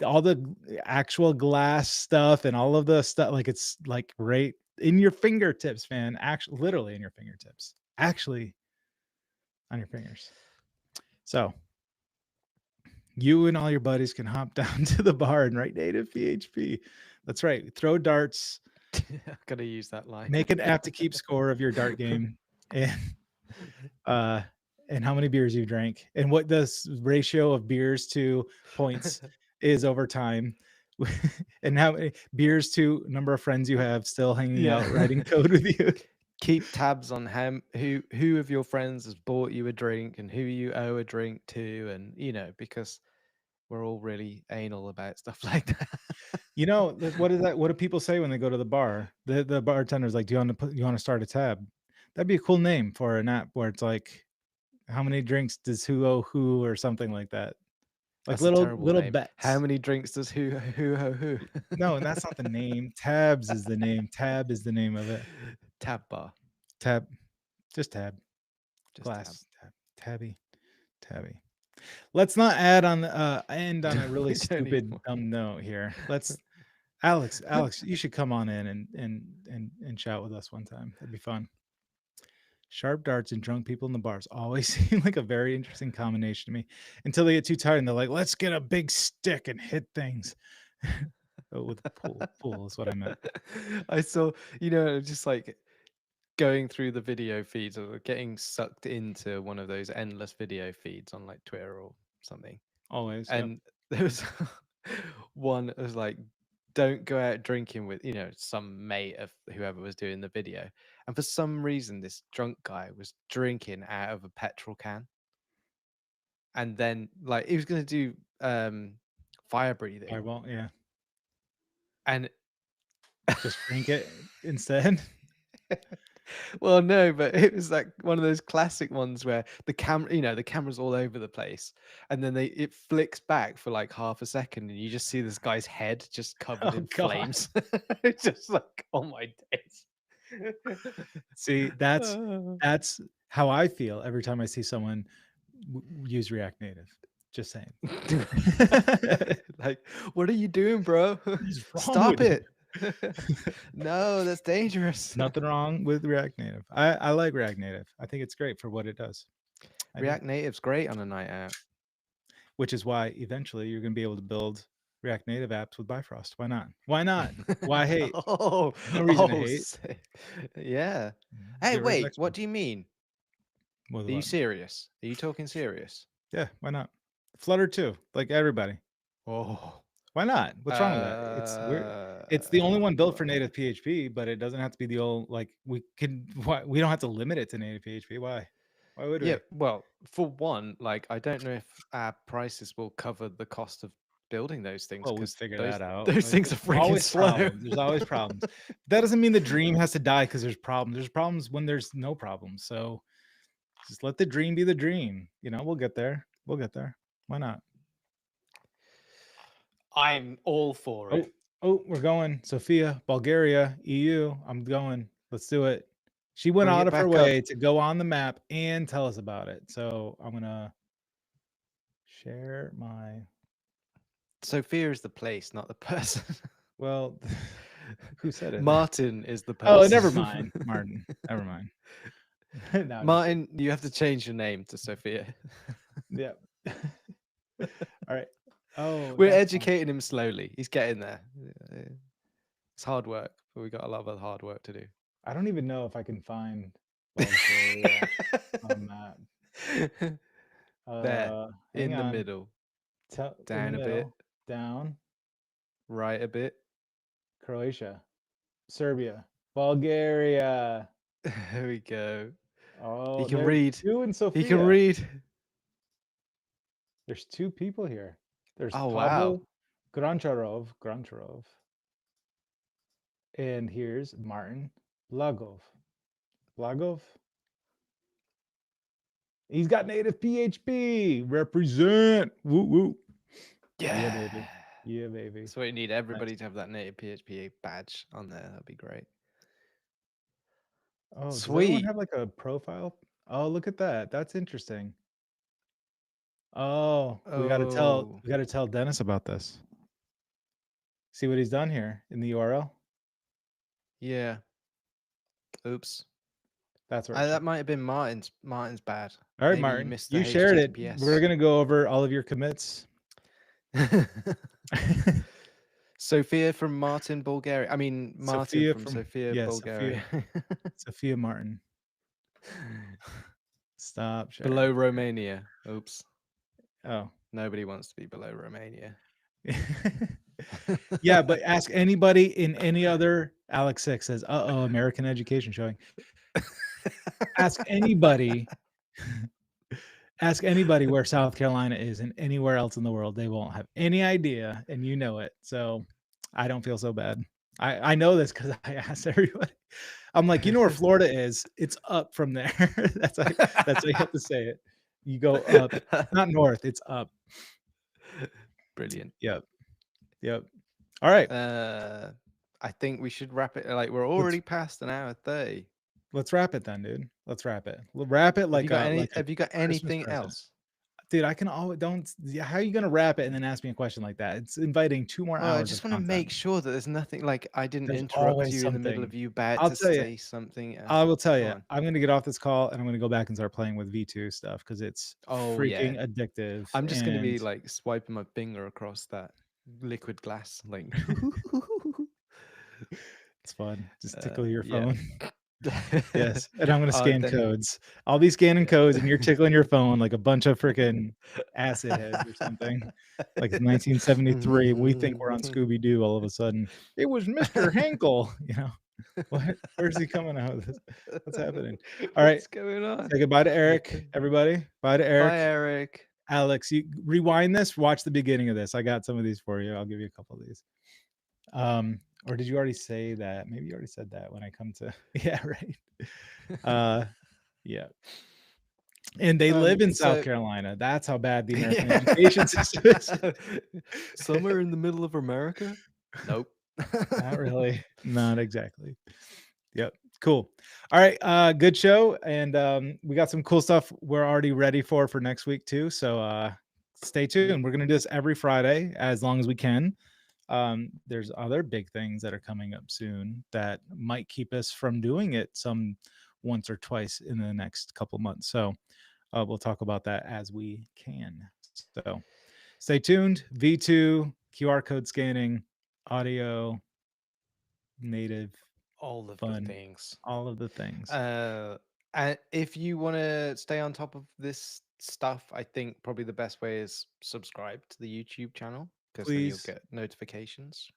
S2: all the actual glass stuff and all of the stuff, like it's like right in your fingertips, man. Actually, literally in your fingertips. Actually on your fingers. So you and all your buddies can hop down to the bar and write native PHP. That's right. Throw darts.
S1: I'm gonna use that line.
S2: Make an app to keep score of your dart game and uh and how many beers you drank and what the ratio of beers to points is over time and how many beers to number of friends you have still hanging
S1: Yeah.
S2: out writing code with you.
S1: Keep tabs on who of your friends has bought you a drink and who you owe a drink to, and because we're all really anal about stuff like that.
S2: You know, what is that? What do people say when they go to the bar? The bartender's like, "Do you want to start a tab?" That'd be a cool name for an app where it's like, "How many drinks does who owe who?" or something like that. Like
S1: That's a terrible
S2: little
S1: name. How
S2: bets.
S1: many drinks does who?
S2: No, and that's not the name. Tabs is the name. Tab is the name of it.
S1: Tab bar.
S2: Tab, just tab.
S1: Just tab.
S2: Glass tab. Tabby. Tabby. Let's not end on a really
S1: We don't need
S2: stupid
S1: more.
S2: dumb note here. Let's Alex, you should come on in and chat with us one time. That'd be fun. Sharp darts and drunk people in the bars always seem like a very interesting combination to me until they get too tired and they're like, let's get a big stick and hit things. Oh, with pool is what I meant.
S1: I saw, just like going through the video feeds or getting sucked into one of those endless video feeds on like Twitter or something.
S2: Always, yep.
S1: And there was one that was like, don't go out drinking with, some mate of whoever was doing the video. And for some reason, this drunk guy was drinking out of a petrol can. And then like he was going to do fire breathing.
S2: Fireball, yeah.
S1: And
S2: Just drink it instead.
S1: well, no, but it was like one of those classic ones where the camera, the camera's all over the place, and then it flicks back for like half a second, and you just see this guy's head just covered
S2: Oh
S1: in
S2: god.
S1: flames. It's just like, oh my days.
S2: See, that's how I feel every time I see someone use React Native. Just saying.
S1: Like, what are you doing, bro?
S2: What is wrong
S1: Stop
S2: with you?
S1: it. No, that's dangerous.
S2: Nothing wrong with React Native. I like React Native. I think it's great for what it does. I do.
S1: React Native's great on a night out.
S2: which is why eventually you're going to be able to build React Native apps with Bifrost. Why not? Why not? Why hate?
S1: Oh,
S2: There's no reason to
S1: oh,
S2: hate.
S1: yeah. Hey,
S2: Zero
S1: wait,
S2: rejection.
S1: what do you mean?
S2: With
S1: Are you
S2: what?
S1: serious? Are you talking serious?
S2: Yeah, why not? Flutter too, like everybody.
S1: Oh,
S2: Why not? What's wrong with that? It's weird. It's the only one built for native PHP, but it doesn't have to be the old, like we can, why, we don't have to limit it to native PHP. Why? Why would
S1: yeah.
S2: we?
S1: Well, for one, like I don't know if our prices will cover the cost of building those things
S2: Well, we
S1: because
S2: figure
S1: those
S2: that out.
S1: those
S2: Like,
S1: things are
S2: there's
S1: freaking
S2: always
S1: slow.
S2: problems. There's always problems. That doesn't mean the dream has to die because there's problems. There's problems when there's no problems. So just let the dream be the dream. You know, we'll get there. We'll get there. Why not?
S1: I'm all for
S2: Oh,
S1: it.
S2: we're going. Sophia, Bulgaria, EU. I'm going. Let's do it. She went
S1: Bring
S2: out
S1: it
S2: of her
S1: back up.
S2: way to go on the map and tell us about it. So I'm gonna share my.
S1: Sophia is the place, not the person.
S2: Well, who said it?
S1: Martin is the
S2: Oh, never
S1: person.
S2: mind, Martin. Never mind. No, I'm just kidding.
S1: Martin, you have to change your name to Sophia.
S2: Yeah. All right. Oh,
S1: We're
S2: that's fine.
S1: educating him slowly. He's getting there. It's hard work, but we got a lot of hard work to do.
S2: I don't even know if I can find Bulgaria on that.
S1: There,
S2: Hang
S1: in the
S2: on.
S1: middle,
S2: In the
S1: down a bit,
S2: middle, down,
S1: right a bit.
S2: Croatia, Serbia, Bulgaria.
S1: There we go. He
S2: Oh,
S1: can
S2: there's
S1: read.
S2: you and
S1: He can
S2: Sophia.
S1: read.
S2: There's two people here. There's
S1: Oh wow.
S2: Pavel Grancharov, and here's Martin Blagov. Blagov. He's got native PHP. Represent. Woo woo. Yeah,
S1: Yeah.
S2: baby. Yeah, baby.
S1: That's what you need.
S2: Nice.
S1: Everybody to have that native PHP badge on there. That'd be great.
S2: Oh, does everyone
S1: Sweet.
S2: have like a profile? Oh, look at that. That's interesting. Oh,
S1: Oh,
S2: we gotta tell Dennis about this. See what he's done here in the URL?
S1: yeah. Oops.
S2: That's where it should.
S1: That might have been Martin's bad.
S2: All right,
S1: Maybe you
S2: Martin.
S1: missed the
S2: You shared it. We're
S1: HTTPS.
S2: gonna go over all of your commits.
S1: Sophia from Martin, Bulgaria. I mean, Martin
S2: Sophia
S1: from
S2: from
S1: Sophia,
S2: yeah,
S1: Bulgaria.
S2: Sophia Martin. Stop
S1: Below
S2: sharing.
S1: Romania. Oops.
S2: Oh.
S1: Nobody wants to be below Romania.
S2: Yeah, but ask anybody in any other Alex 6 says, American education showing. Ask anybody where South Carolina is and anywhere else in the world. They won't have any idea, and you know it. So I don't feel so bad. I know this because I asked everybody. I'm like, you know where Florida is? It's up from there. That's how you have to say it. You go up, not north. It's up.
S1: Brilliant.
S2: Yep. All right.
S1: I think we should wrap it. Like we're already past an hour 30.
S2: Let's wrap it then, dude. Let's wrap it. We'll wrap it like a
S1: Have you got
S2: Christmas
S1: anything
S2: present.
S1: else?
S2: Dude, I can always don't. How are you gonna wrap it and then ask me a question like that? It's inviting 2 more
S1: Well, I
S2: hours of
S1: just want to
S2: content.
S1: make sure that there's nothing like I didn't
S2: There's
S1: interrupt
S2: always
S1: you in the middle
S2: something.
S1: of you about
S2: I'll
S1: to
S2: tell you.
S1: say something.
S2: I will tell
S1: Go
S2: you.
S1: on.
S2: I'm gonna get off this call and I'm gonna go back and start playing with V2 stuff because it's
S1: Oh yeah.
S2: freaking addictive.
S1: I'm just gonna
S2: And
S1: be like swiping my finger across that liquid glass, like
S2: it's fun. Just tickle your
S1: yeah.
S2: phone. Yes. And I'm gonna scan
S1: Then
S2: codes. I'll be scanning
S1: yeah.
S2: codes and you're tickling your phone like a bunch of freaking acid heads or something. Like it's 1973. We think we're on Scooby Doo all of a sudden. It was Mr. Henkel, you know. What? Where's he coming out of this? What's happening? All right.
S1: What's going on?
S2: Say goodbye to Eric, everybody. Bye to
S1: Bye,
S2: Eric.
S1: Eric.
S2: Alex, you rewind this, watch the beginning of this. I got some of these for you. I'll give you a couple of these. Or did you already say that? Maybe you already said that when I come to yeah, right. Yeah. And they live in South Carolina. That's how bad the American education system is.
S1: Somewhere in the middle of America? Nope.
S2: Not really. Not exactly. Yep. Cool. All right. Good show. And we got some cool stuff we're already ready for next week too. So stay tuned. We're gonna do this every Friday as long as we can. There's other big things that are coming up soon that might keep us from doing it some once or twice in the next couple months. So we'll talk about that as we can. So Stay tuned. V2 QR code scanning, audio, native,
S1: All of the
S2: fun,
S1: things.
S2: all of the things.
S1: Uh, and if you want to stay on top of this stuff, I think probably the best way is subscribe to the YouTube channel because then you'll
S2: Please.
S1: get notifications.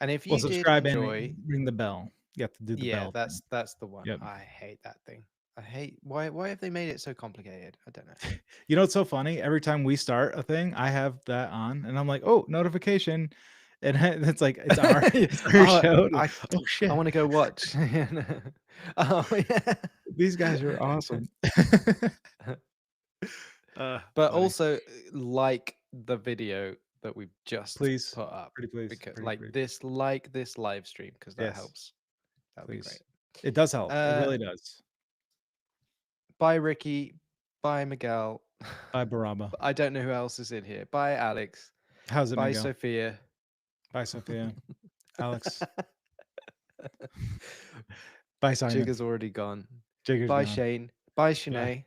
S1: And if
S2: Well,
S1: you did
S2: subscribe and
S1: enjoy,
S2: ring the bell. You have to do the
S1: yeah,
S2: bell thing.
S1: that's the one.
S2: Yep.
S1: I hate that thing. I hate why have they made it so complicated? I don't know.
S2: You know what's so funny? Every time we start a thing, I have that on, and I'm like, "Oh, notification," and it's like it's our
S1: Oh,
S2: show.
S1: I
S2: Oh
S1: I
S2: shit,
S1: want to go watch. Oh yeah.
S2: these guys are awesome.
S1: But
S2: Funny.
S1: also like the video that we've just
S2: Please,
S1: put up
S2: pretty please,
S1: because
S2: pretty pretty.
S1: like this live stream because that
S2: Yes,
S1: helps. That would be great.
S2: please. It does help. It
S1: Uh,
S2: really does.
S1: bye Ricky, bye Miguel.
S2: Bye, Baraba.
S1: I don't know who else is in here. Bye Alex.
S2: How's it,
S1: Bye
S2: Miguel?
S1: Sophia.
S2: Bye, Sophia. Alex. Bye, Simon.
S1: Jigger's already gone.
S2: Jigger's
S1: Bye
S2: gone.
S1: Shane. Bye
S2: Bye.
S1: Shanae.